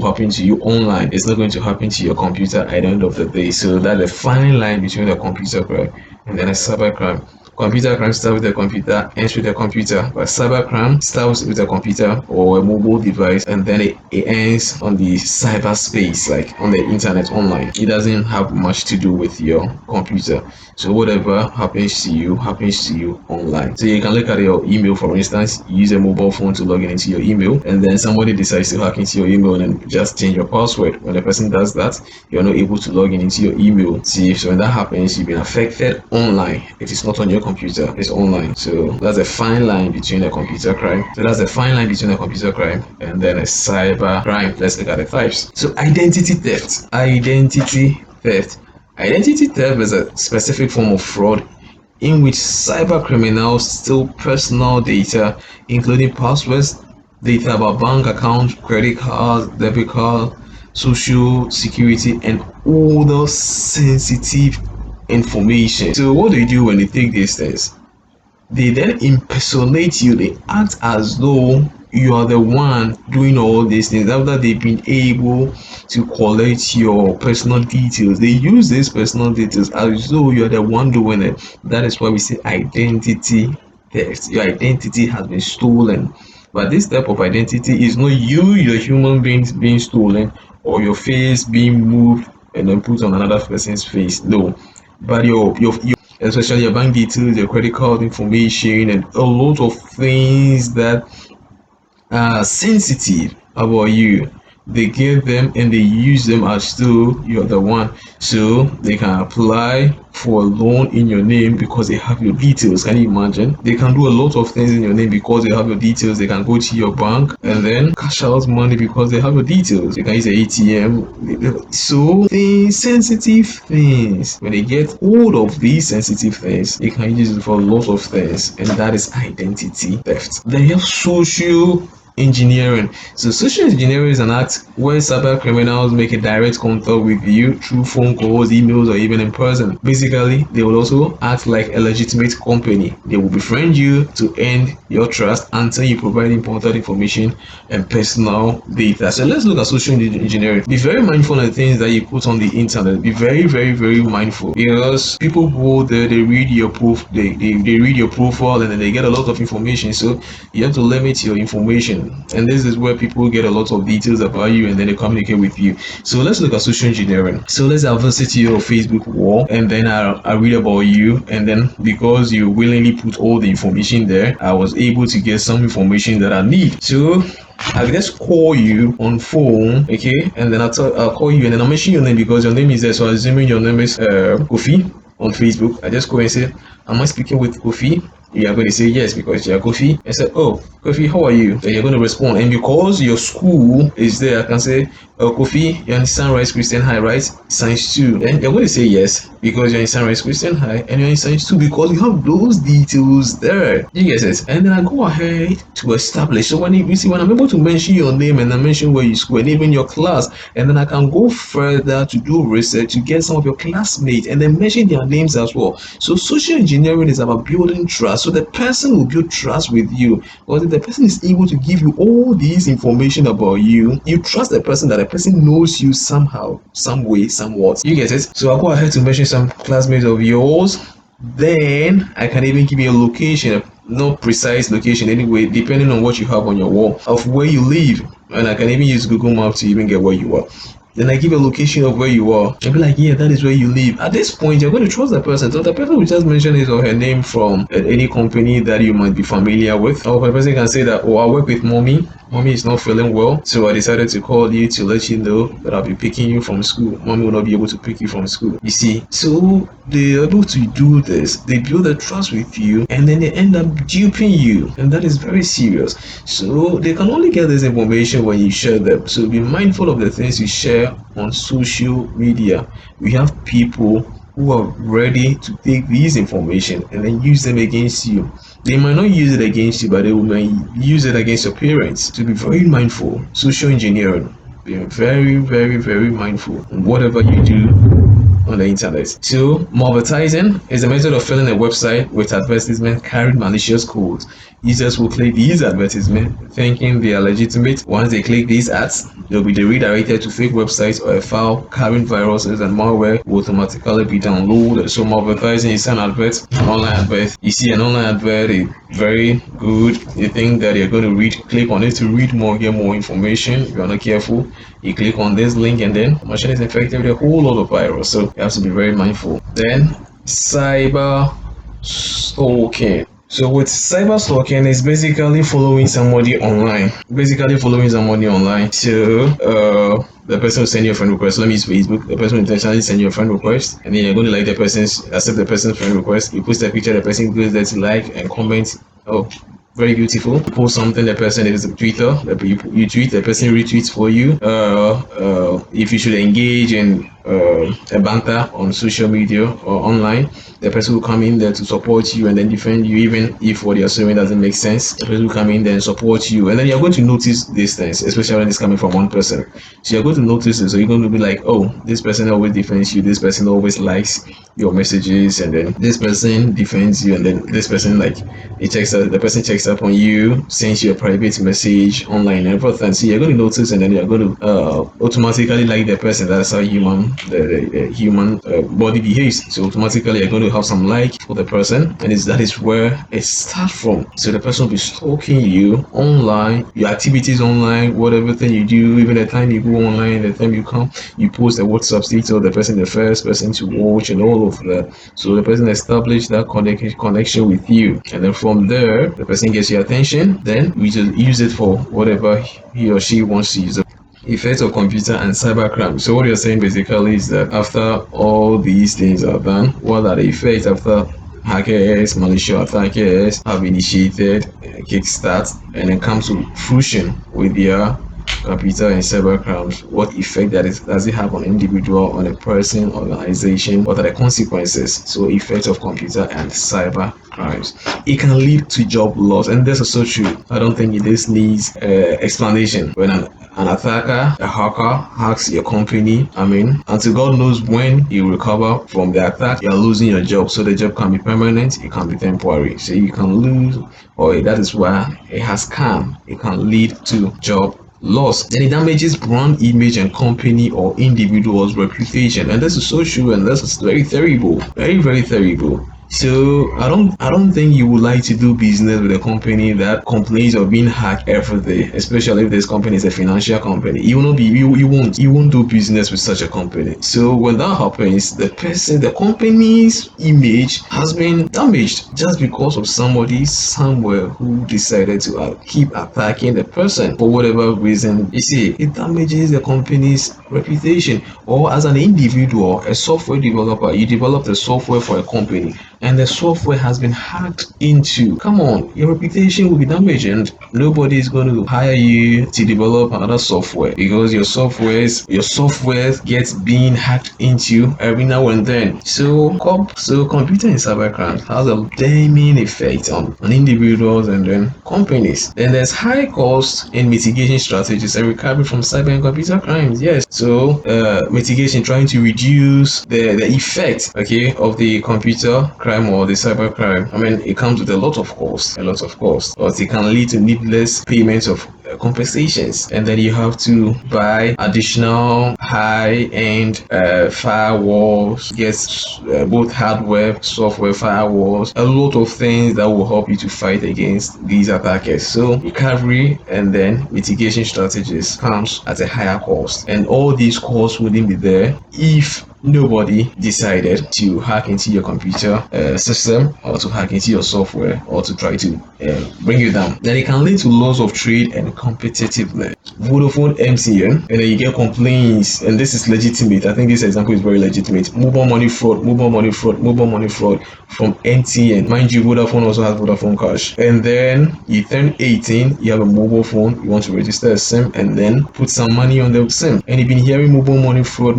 online. It's not going to happen to your computer at the end of the day. So that's the fine line between the computer crime and then a cybercrime. Computer crime starts with a computer, ends with a computer, but cybercrime starts with a computer or a mobile device and then it ends on the cyberspace, like on the internet online. It doesn't have much to do with your computer. So whatever happens to you online. So you can look at your email, for instance, use a mobile phone to log in into your email, and then somebody decides to hack into your email and then just change your password. When the person does that, you're not able to log in into your email. See, so when that happens, you've been affected online. It is not on your computer, it's online. So that's a fine line between a computer crime. So that's a fine line between a computer crime and then a cyber crime. Let's look at the types. So identity theft. Identity theft is a specific form of fraud in which cyber criminals steal personal data, including passwords, data about bank accounts, credit cards, debit card, social security, and other sensitive information. So what do you do when they take these things? They then impersonate you. They act as though you are the one doing all these things after they've been able to collect your personal details. They use these personal details as though you're the one doing it. That is why we say identity theft. Your identity has been stolen. But this type of identity is not you, your human beings being stolen, or your face being moved and then put on another person's face. No. But your especially your bank details, your credit card information, and a lot of things that are sensitive about you. They get them and they use them as though you're the one. So they can apply for a loan in your name because they have your details. Can you imagine? They can do a lot of things in your name because they have your details. They can go to your bank and then cash out money because they have your details. They can use the ATM. So the sensitive things, when they get hold of these sensitive things, they can use it for a lot of things, and that is identity theft. They have social engineering. So social engineering is an act where cyber criminals make a direct contact with you through phone calls, emails, or even in person. Basically, they will also act like a legitimate company. They will befriend you to earn your trust until you provide important information and personal data. So let's look at social engineering. Be very mindful of the things that you put on the internet. Be very, very, very mindful, because people go there, they read your they read your profile, and then they get a lot of information. So you have to limit your information. And this is where people get a lot of details about you and then they communicate with you. So let's look at social engineering. So let's visit your Facebook wall, and then I read about you, and then because you willingly put all the information there, I was able to get some information that I need. So I just call you on phone, okay, and then I'll call you and then I'll mention your name because your name is there. So assuming your name is Kofi on Facebook, I just call and say, am I speaking with Kofi? You are going to say yes because you are Kofi. I said, oh, Kofi, how are you? Then you're going to respond. And because your school is there, I can say, oh, Kofi, you're in Sunrise Christian High, right? Science 2. Then you're going to say yes because you're in Sunrise Christian High and you're in Science 2 because you have those details there. You get it? And then I go ahead to establish. So when I'm able to mention your name and I mention where you school and even your class, and then I can go further to do research to get some of your classmates and then mention their names as well. So social engineering is about building trust. So the person will build trust with you, because if the person is able to give you all these information about you, you trust the person that the person knows you somehow, some way, somewhat. You get it? So I'll go ahead to mention some classmates of yours. Then I can even give you a location, no precise location anyway, depending on what you have on your wall of where you live, and I can even use Google Maps to even get where you are. Then I give a location of where you are and be like, yeah, that is where you live. At this point, you're going to trust the person. So the person will just mention his or her name from any company that you might be familiar with. Or the person can say that, oh, I work with mommy. Mommy is not feeling well, so I decided to call you to let you know that I'll be picking you from school. Mommy will not be able to pick you from school. You see, so they're able to do this. They build a trust with you, and then they end up duping you, and that is very serious. So they can only get this information when you share them. So be mindful of the things you share on social media. We have people who are ready to take these information and then use them against you. They might not use it against you, but they might use it against your parents. To be very mindful. Social engineering. Be very, very, very mindful in whatever you do on the internet. So, malvertising is a method of filling a website with advertisements carrying malicious codes. Users will click these advertisements thinking they are legitimate. Once they click these ads, they'll be redirected to fake websites or a file carrying viruses and malware will automatically be downloaded. So, malvertising is an advert, an online advert. You see an online advert, it's very good. You think that you're going to click on it to read more, get more information. If you're not careful, you click on this link and then the machine is infected with a whole lot of virus. So you have to be very mindful. Then cyber stalking. So with cyber stalking, it's basically following somebody online. So the person will send you a friend request. Let me use Facebook. The person will intentionally send you a friend request, and then you're going to accept the person's friend request. You post a picture, the person goes there to like and comment. Oh, very beautiful. You post something, the person is Twitter. You tweet, the person retweets for you. If you should engage in a banter on social media or online, the person will come in there to support you and then defend you, even if what you're saying doesn't make sense. The person will come in there and support you, and then you're going to notice these things, especially when it's coming from one person. So you're going to notice it. So you're going to be like, oh, this person always defends you, this person always likes your messages, and then this person defends you, and then this person the person checks up on you, sends you a private message online and everything. So you're going to notice, and then you're going to automatically like the person. That's how the human body behaves. So automatically you're going to have some like for the person, and that is where it starts from. So the person will be stalking you online, your activities online, whatever thing you do, even the time you go online, the time you come, you post a WhatsApp status, the person the first person to watch and all of that. So the person established that connection with you, and then from there the person gets your attention. Then we just use it for whatever he or she wants to use it. Effects of computer and cybercrime. So what you're saying basically is that after all these things are done, what are the effects after malicious attackers have initiated kickstart and then come to fruition with their computer and cyber crimes? What effect does it have on individual, on a person, organization? What are the consequences? So effects of computer and cyber crimes. It can lead to job loss, and this is so true. I don't think this needs explanation. When an attacker, a hacker, hacks your company, until God knows when you recover from the attack, you're losing your job. So the job can be permanent, it can be temporary. So you can lose, or that is why it has CAM. It can lead to job loss. Then it damages brand image and company or individual's reputation, and this is so true, and this is very terrible, very, very terrible. So I don't think you would like to do business with a company that complains of being hacked every day, especially if this company is a financial company. You won't do business with such a company. So when that happens, the company's image has been damaged just because of somebody somewhere who decided to keep attacking the person for whatever reason. You see, it damages the company's reputation. Or as an individual, a software developer, you developed a software for a company, and the software has been hacked into. Come on, your reputation will be damaged, and nobody is going to hire you to develop another software because your software gets being hacked into every now and then. So computer and cybercrime has a damning effect on individuals and then companies. Then there's high cost in mitigation strategies and recovery from cyber and computer crimes. Yes, so mitigation, trying to reduce the effect, of the computer crime or the cyber crime. It comes with a lot of cost, but it can lead to needless payments of compensations, and then you have to buy additional high-end firewalls, get both hardware, software firewalls, a lot of things that will help you to fight against these attackers. So recovery and then mitigation strategies comes at a higher cost, and all these costs wouldn't be there if nobody decided to hack into your computer system, or to hack into your software, or to try to bring you down. Then it can lead to loss of trade and competitiveness. Vodafone, MTN, and then you get complaints, and this is legitimate. I think this example is very legitimate. Mobile money fraud from MTN. Mind you, Vodafone also has Vodafone Cash. And then you turn 18, you have a mobile phone, you want to register a SIM, and then put some money on the SIM. And you've been hearing mobile money fraud.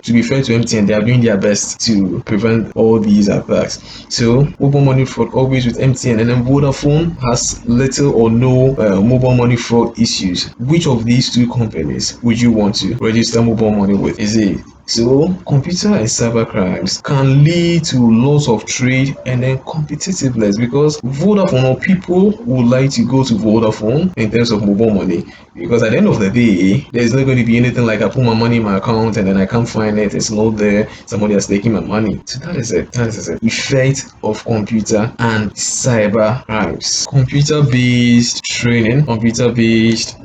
To be refer to MTN, they are doing their best to prevent all these attacks. So mobile money fraud always with MTN, and then Vodafone has little or no mobile money fraud issues. Which of these two companies would you want to register mobile money with? Is it? So computer and cyber crimes can lead to loss of trade and then competitiveness, because Vodafone, or people would like to go to Vodafone in terms of mobile money, because at the end of the day, there's not going to be anything like I put my money in my account and then I can't find it, it's not there, somebody has taken my money. So that is it. Effect of computer and cyber crimes. Computer-based training. Computer-based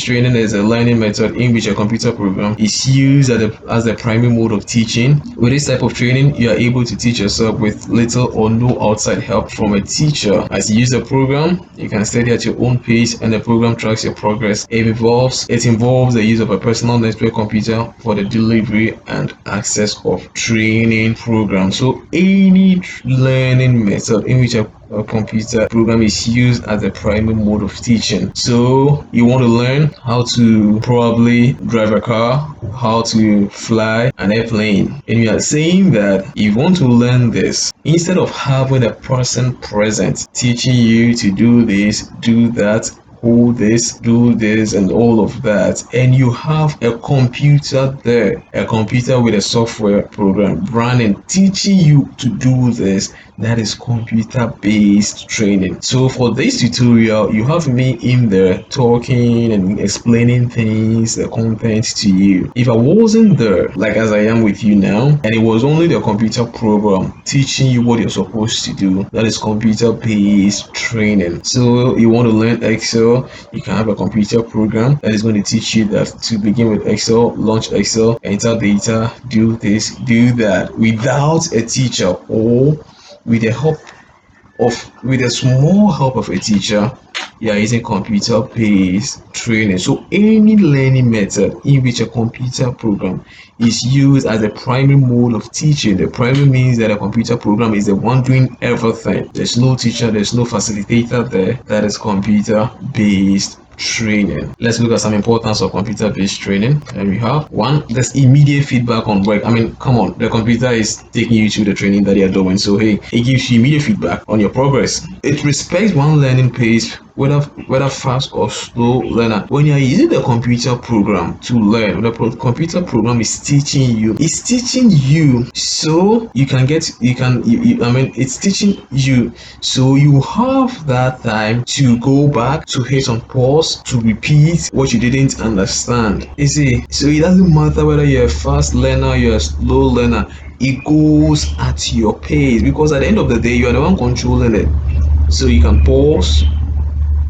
training is a learning method in which a computer program is used as the primary mode of teaching. With this type of training, you are able to teach yourself with little or no outside help from a teacher. As you use the program, you can study at your own pace and the program tracks your progress. It involves the use of a personal network computer for the delivery and access of training programs. So any learning method in which a computer program is used as a primary mode of teaching. So you want to learn how to probably drive a car, how to fly an airplane, and you are saying that if you want to learn this, instead of having a person present teaching you to do this, do that, hold this, do this, and all of that, and you have a computer there, a computer with a software program running teaching you to do this, that is computer-based training. So for this tutorial, you have me in there talking and explaining things, the content to you. If I wasn't there, like as I am with you now, and it was only the computer program teaching you what you're supposed to do, that is computer-based training. So you want to learn Excel, you can have a computer program that is going to teach you that to begin with Excel, launch Excel, enter data, do this, do that, without a teacher, or with the small help of a teacher. You are using computer-based training. So any learning method in which a computer program is used as a primary mode of teaching, the primary means that a computer program is the one doing everything. There's no teacher, there's no facilitator there. That is computer-based training. Let's look at some importance of computer-based training. And we have one, there's immediate feedback on work. I mean, come on, the computer is taking you through the training that you're doing, so hey, it gives you immediate feedback on your progress. It respects one learning pace, whether fast or slow learner. When you are using the computer program to learn, the computer program is teaching you, so it's teaching you, so you have that time to go back, to hit on pause, to repeat what you didn't understand. You see, so it doesn't matter whether you're a fast learner, you're a slow learner, it goes at your pace, because at the end of the day, you are the one controlling it. So you can pause,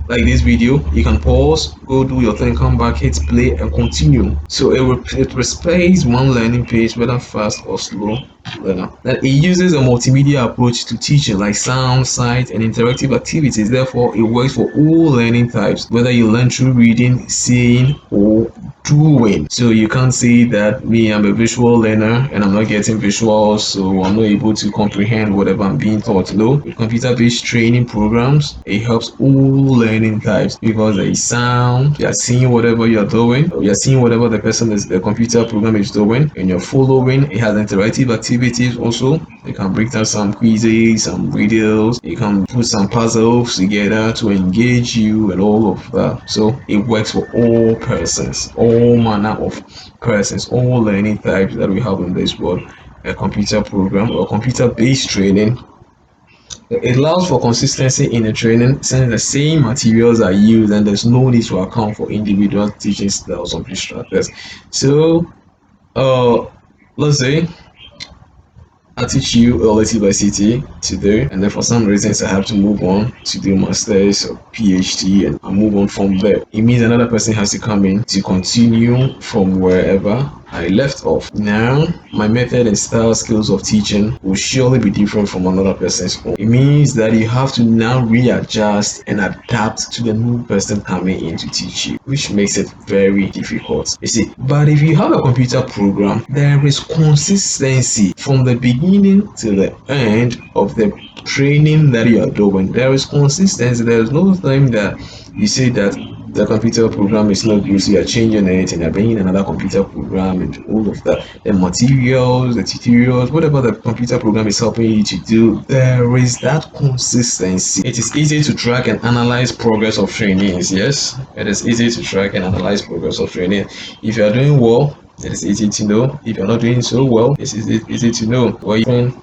like this video, you can pause, go do your thing, come back, hit play, and continue. So it respects one learning pace, whether fast or slow learner. Then it uses a multimedia approach to teaching, like sound, sight, and interactive activities. Therefore, it works for all learning types, whether you learn through reading, seeing, or doing. So you can't say that I'm a visual learner and I'm not getting visuals, so I'm not able to comprehend whatever I'm being taught. No, with computer-based training programs, it helps all learning types, because there is sound, you are seeing whatever you're doing, you are seeing whatever the computer program is doing, and you're following. It has interactive activities also. You can break down some quizzes, some videos, you can put some puzzles together to engage you and all of that. So it works for all persons, all manner of persons, all learning types that we have in this world. A computer program or computer-based training, it allows for consistency in the training, since the same materials are used and there's no need to account for individual teaching styles of instructors. So let's say I teach you Elective ICT today, and then for some reasons I have to move on to do master's or PhD, and I move on from there. It means another person has to come in to continue from wherever I left off. Now, my method and style skills of teaching will surely be different from another person's own. It means that you have to now readjust and adapt to the new person coming in to teach you, which makes it very difficult. You see, but if you have a computer program, there is consistency from the beginning to the end of the training that you are doing. There is consistency. There is no time that you say that the computer program is not good, so you're changing it and you're bringing another computer program and all of that. The materials, the tutorials, whatever the computer program is helping you to do, there is that consistency. It is easy to track and analyze progress of trainees. Yes, it is easy to track and analyze progress of trainees. If you are doing well, it is easy to know. If you're not doing so well, it's easy to know. Or even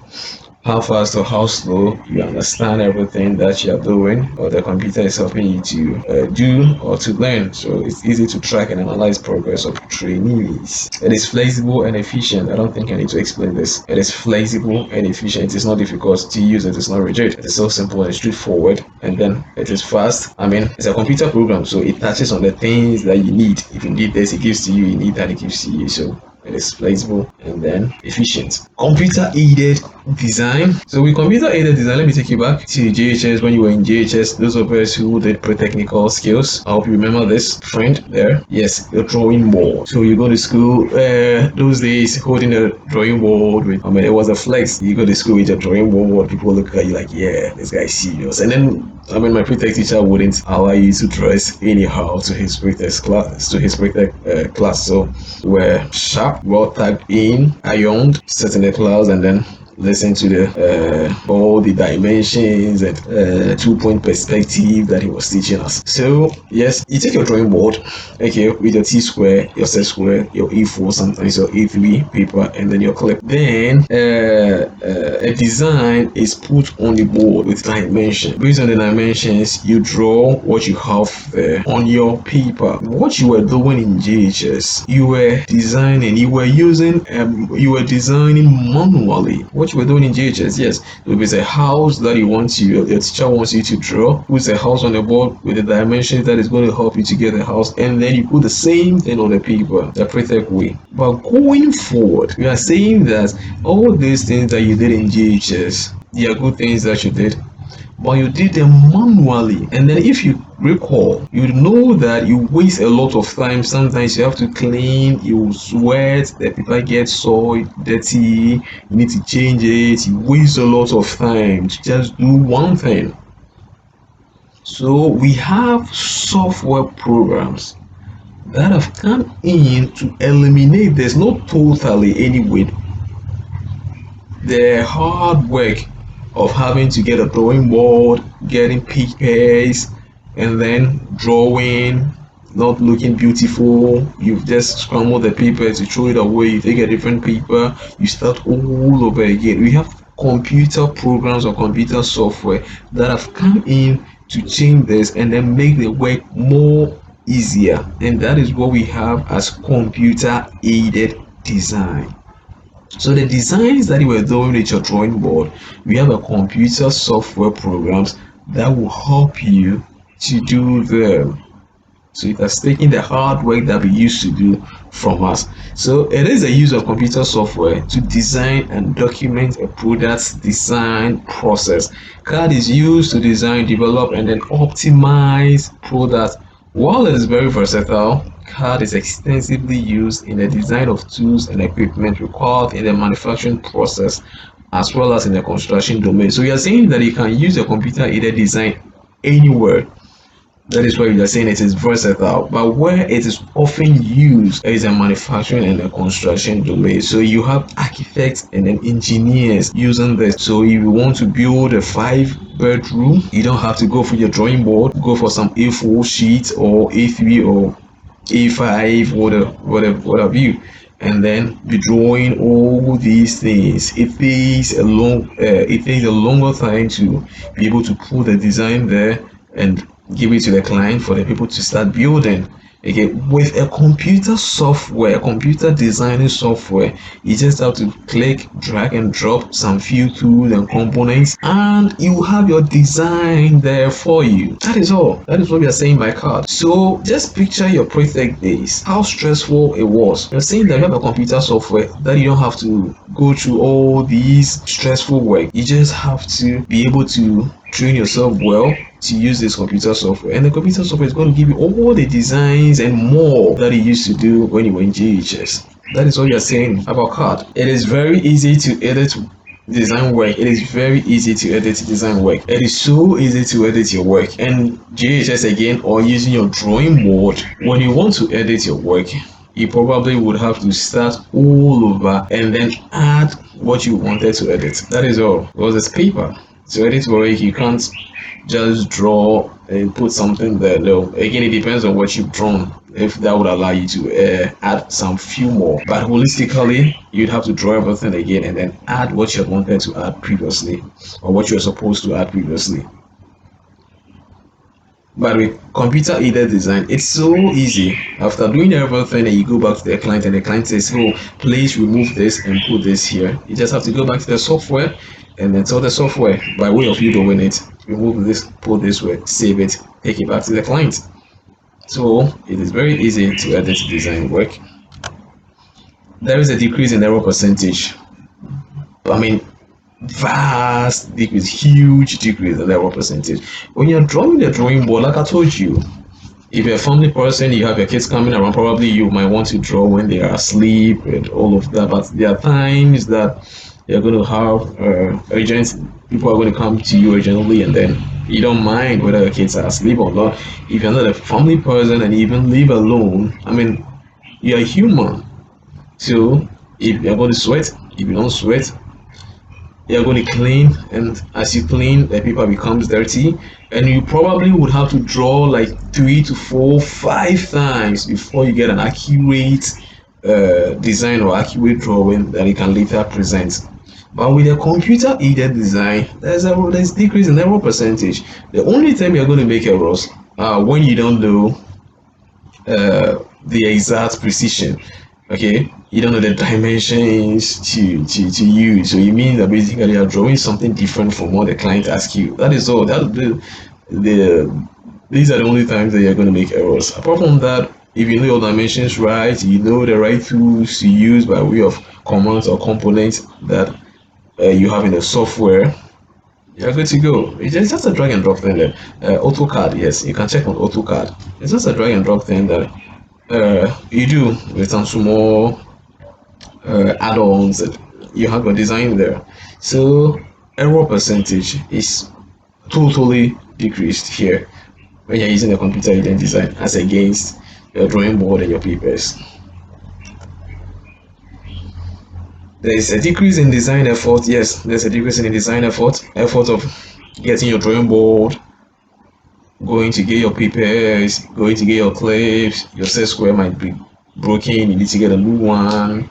how fast or how slow you understand everything that you are doing, or the computer is helping you to do or to learn. So it's easy to track and analyze progress of trainees. It is flexible and efficient. I don't think I need to explain this. It is flexible and efficient. It is not difficult to use. It is not rigid. It is so simple and straightforward, and then it is fast. I mean, it's a computer program, so it touches on the things that you need. If you need this, it gives to you. You need that, it gives to you. So it is flexible and then efficient. Computer aided design. So with computer aided design, let me take you back to JHS. When you were in JHS, those of us who did pre-technical skills, I hope you remember this friend there. Yes, the drawing board. So you go to school those days holding a drawing board with, I mean, it was a flex. You go to school with a drawing board, people look at you like, yeah, this guy's serious. And then, I mean, my pre-tech teacher wouldn't allow you to dress anyhow to his pre-tech class. So we're sharp, well tagged in, ironed, set in the class, and then listen to the all the dimensions and 2-point perspective that he was teaching us. So yes, you take your drawing board, okay, with your T-square, your Z-square, your A4, sometimes your A3 paper, and then your clip. Then a design is put on the board with dimension. Based on the dimensions, you draw what you have there on your paper. What you were doing in JHS, you were designing, you were designing manually. What you were doing in JHS, yes, if it's a house that your teacher wants you to draw, puts a house on the board with the dimensions that is going to help you to get the house, and then you put the same thing on the paper, the pre-tech way. But going forward, we are saying that all these things that you did in JHS, they are good things that you did, but you did them manually. And then if you recall, you know that you waste a lot of time. Sometimes you have to clean, you sweat, the paper gets soiled, dirty, you need to change it. You waste a lot of time to just do one thing. So we have software programs that have come in to eliminate this, not totally anyway, the hard work of having to get a drawing board, getting papers, and then drawing, not looking beautiful. You've just scrambled the paper to throw it away. You take a different paper, you start all over again. We have computer programs or computer software that have come in to change this and then make the work more easier, and that is what we have as computer aided design. So the designs that you were doing with your drawing board, we have a computer software programs that will help you to do them. So it has taken the hard work that we used to do from us. So it is a use of computer software to design and document a product's design process. CAD is used to design, develop, and then optimize products. While it is very versatile, CAD is extensively used in the design of tools and equipment required in the manufacturing process as well as in the construction domain. So we are saying that you can use a computer aided design anywhere. That is why we are saying it is versatile, but where it is often used is in manufacturing and the construction domain. So you have architects and then engineers using this. So if you want to build a 5-bedroom, you don't have to go for your drawing board, go for some A4 sheet or A3 or A5, whatever you, and then be drawing all these things. It takes a longer time to be able to put the design there and give it to the client for the people to start building. Okay, with a computer software, computer designing software, you just have to click, drag and drop some few tools and components, and you have your design there for you. That is all. That is what we are saying by CAD. So just picture your pre-tech days, how stressful it was. You're saying that you have a computer software that you don't have to go through all these stressful work. You just have to be able to train yourself well to use this computer software, and the computer software is going to give you all the designs and more that you used to do when you were in JHS. That is what you're saying about CAD. It is very easy to edit design work, it is very easy to edit design work. It is so easy to edit your work. And GHS again, or using your drawing board, when you want to edit your work, you probably would have to start all over and then add what you wanted to edit. That is all, because it's paper. To edit work, you can't just draw and put something there. No, again, it depends on what you've drawn, if that would allow you to add some few more. But holistically, you'd have to draw everything again and then add what you wanted to add previously, or what you're supposed to add previously. But with computer aided design, it's so easy. After doing everything, and you go back to the client, and the client says, "Oh, please remove this and put this here." You just have to go back to the software and then tell the software, by way of you doing it, remove this, put this way, save it, take it back to the client. So it is very easy to edit design work. There is a decrease in error percentage. I mean, vast decrease, huge decrease in error percentage. When you're drawing the drawing board, like I told you, if you're a family person, you have your kids coming around, probably you might want to draw when they are asleep and all of that. But there are times that you're going to have urgent people are going to come to you urgently, and then you don't mind whether your kids are asleep or not. If you're not a family person and you even live alone, I mean, you're human. So if you're going to sweat, if you don't sweat, you're going to clean, and as you clean, the paper becomes dirty, and you probably would have to draw like 3 to 4, 5 times before you get an accurate design or accurate drawing that you can later present. But with a computer aided design, there's decrease in error percentage. The only time you're going to make errors when you don't know the exact precision. Okay, you don't know the dimensions to use, so you mean that basically you're drawing something different from what the client asks you. That is all. That these are the only times that you're going to make errors. Apart from that, if you know your dimensions right, you know the right tools to use by way of commands or components that you have in the software, you're good to go. It's just a drag and drop thing there. AutoCAD, yes, you can check on AutoCAD. It's just a drag and drop thing that you do with some small add-ons that you have a design there. So error percentage is totally decreased here when you're using a computer aided design as against your drawing board and your papers. There is a decrease in design effort. Yes, there's a decrease in design effort of getting your drawing board, going to get your papers, going to get your clips. Your set square might be broken, you need to get a new one.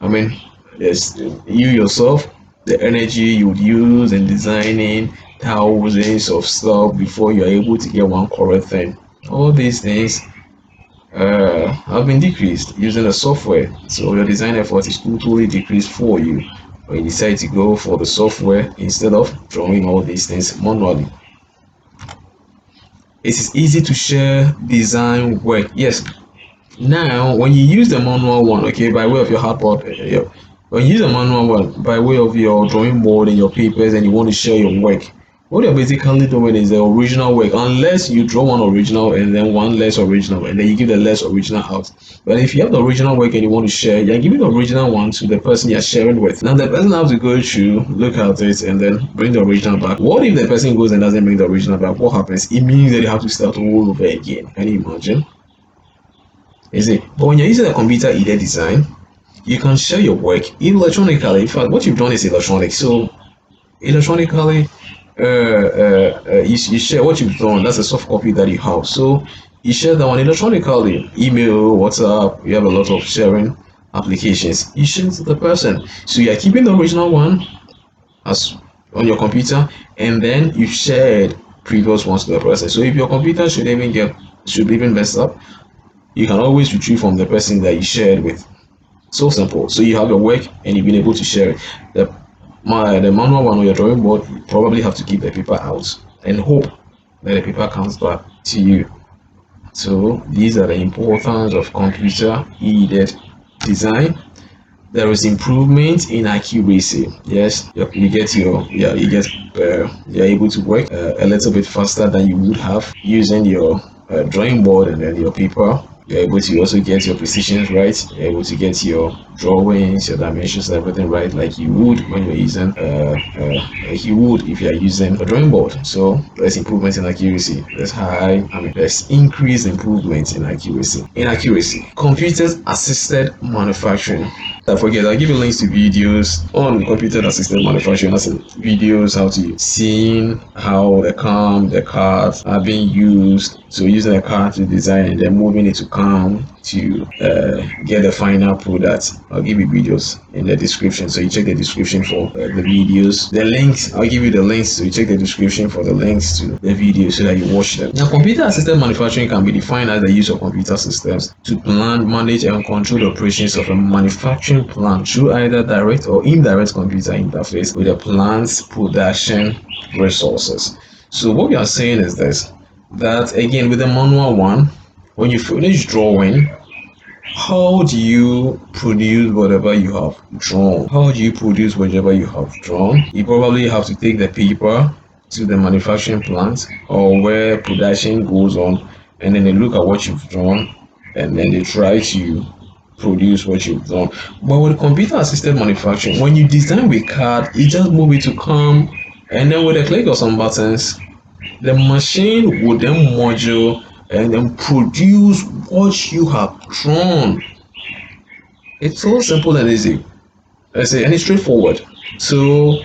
I mean, yes, you yourself, the energy you would use in designing thousands of stuff before you're able to get one correct thing. All these things have been decreased using the software. So your design effort is totally decreased for you when you decide to go for the software instead of drawing all these things manually. It is easy to share design work. Yes. Now, when you use the manual one, okay, by way of your hardboard, when you use the manual one by way of your drawing board and your papers, and you want to share your work, what you're basically doing is the original work, unless you draw one original and then one less original, and then you give the less original out. But if you have the original work and you want to share, you're giving the original one to the person you're sharing with. Now the person has to go through, look at it, and then bring the original back. What if the person goes and doesn't bring the original back? What happens? It means that you have to start all over again. Can you imagine? Is it? But when you're using a computer aided design, you can share your work electronically. In fact, what you've done is electronic. So electronically, you share what you've done. That's a soft copy that you have. So you share that one electronically, email, WhatsApp. You have a lot of sharing applications. You share it to the person. So you are keeping the original one as on your computer, and then you shared previous ones to the person. So if your computer should even mess up, you can always retrieve from the person that you shared with. So simple. So you have your work and you've been able to share it. The manual one on your drawing board, you probably have to keep the paper out and hope that the paper comes back to you. So these are the importance of computer aided design. There is improvement in accuracy. Yes, you're able to work a little bit faster than you would have using your drawing board and then your paper. You're able to also get your precisions right. You're able to get your drawings, your dimensions, everything right, like you would when you're using like you would if you're using a drawing board. So there's improvement in accuracy. There's increased improvement in accuracy. Computer assisted manufacturing. I forget, I'll give you links to videos on computer assisted manufacturing, as in videos how to seeing how the CAM, the cards are being used. So using a card to design and then moving it to CAM to get the final product. I'll give you videos in the description, so you check the description for the videos. The links, I'll give you the links, so you check the description for the links to the videos so that you watch them. Now, computer assisted manufacturing can be defined as the use of computer systems to plan, manage, and control the operations of a manufacturing plant through either direct or indirect computer interface with the plant's production resources. So what we are saying is this, that again with the manual one, when you finish drawing, how do you produce whatever you have drawn? You probably have to take the paper to the manufacturing plant or where production goes on, and then they look at what you've drawn and then they try to produce what you've done. But with computer assisted manufacturing, when you design with CAD, you just move it to CAM, and then with a click of some buttons, the machine will then module and then produce what you have drawn. It's so simple and easy. And it's straightforward. So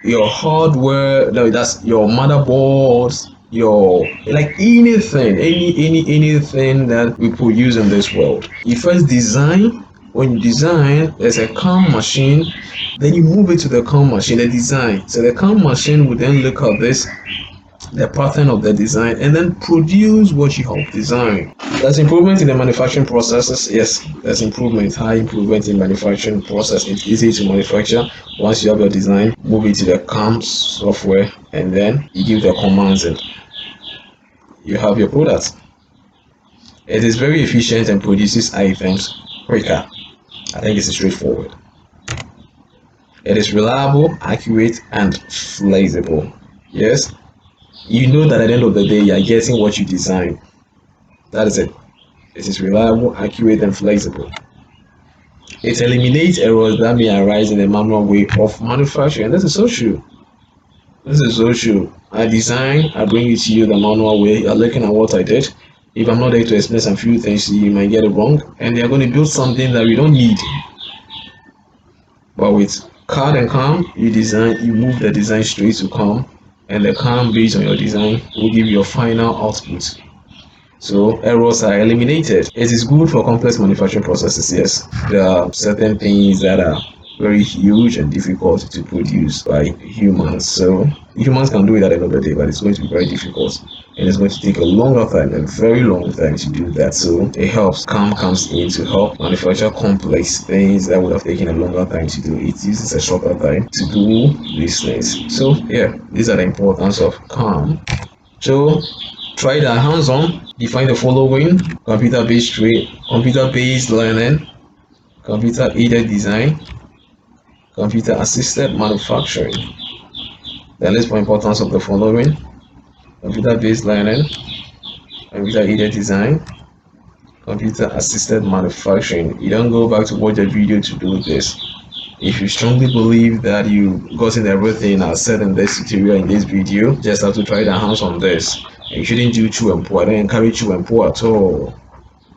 your hardware, that's your motherboards, your like anything that we produce in this world. You first design. When you design, there's a CAM machine, then you move it to the CAM machine, the design. So the CAM machine will then look at this, the pattern of the design, and then produce what you have designed. There's improvement in the manufacturing processes. Yes, there's improvement, high improvement in manufacturing process. It's easy to manufacture. Once you have your design, move it to the CAM software, and then you give the commands and you have your product. It is very efficient and produces items quicker. I think it's straightforward. It is reliable, accurate, and flexible. Yes, you know that at the end of the day, you are getting what you design. That is it. It is reliable, accurate, and flexible. It eliminates errors that may arise in the manual way of manufacturing. This is so true. I design, I bring it to you the manual way. You're looking at what I did. If I'm not there to explain some few things, you might get it wrong, and they're going to build something that we don't need. But with CAD and CAM, you move the design straight to CAM, and the CAM based on your design will give you a final output. So errors are eliminated. It is good for complex manufacturing processes. Yes, there are certain things that are very huge and difficult to produce by humans. So humans can do it at the end of the day, but it's going to be very difficult, and it's going to take a longer time, a very long time to do that. So it helps. CAM comes in to help manufacture complex things that would have taken a longer time to do. It uses a shorter time to do these things. So yeah, these are the importance of CAM. So try that hands-on. Define the following: computer-based learning, computer-aided design, computer-assisted manufacturing. The list for importance of the following: computer-based learning, computer-aided design, computer-assisted manufacturing. You don't go back to watch the video to do this. If you strongly believe that you've gotten everything I said in this tutorial, in this video, just have to try the hands on this. You shouldn't do chew and pour. I don't encourage chew and pour at all.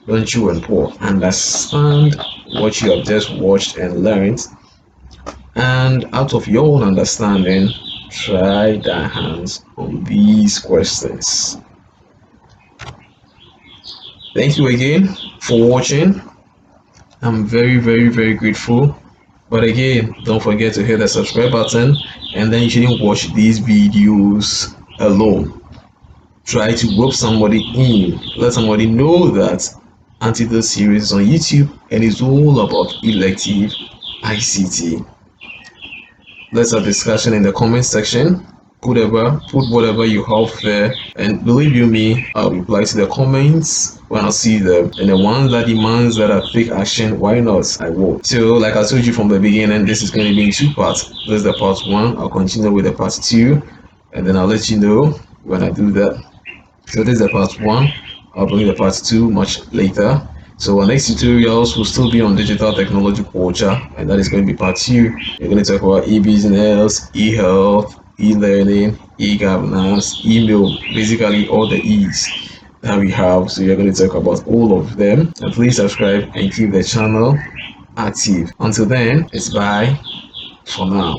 Don't chew and pour. Understand what you have just watched and learned, and out of your own understanding, try the hands on these questions. Thank you again for watching. I'm very grateful. But again, don't forget to hit the subscribe button, and then you shouldn't watch these videos alone. Try to rope somebody in. Let somebody know that Anti-Dote series is on YouTube and it's all about elective ICT. Let's have discussion in the comment section. Put whatever you have there, and believe you me, I'll reply to the comments when I see them. And the ones that demands that I take action, why not? I will. So like I told you from the beginning, this is going to be in 2 parts. This is the part 1. I'll continue with the part 2, and then I'll let you know when I do that. So this is the part 1. I'll bring the part 2 much later. So our next tutorials will still be on digital technology culture, and that is going to be part 2. We're going to talk about e-business, e-health, e-learning, e-governance, email, basically all the E's that we have. So we're going to talk about all of them. And please subscribe and keep the channel active. Until then, it's bye for now.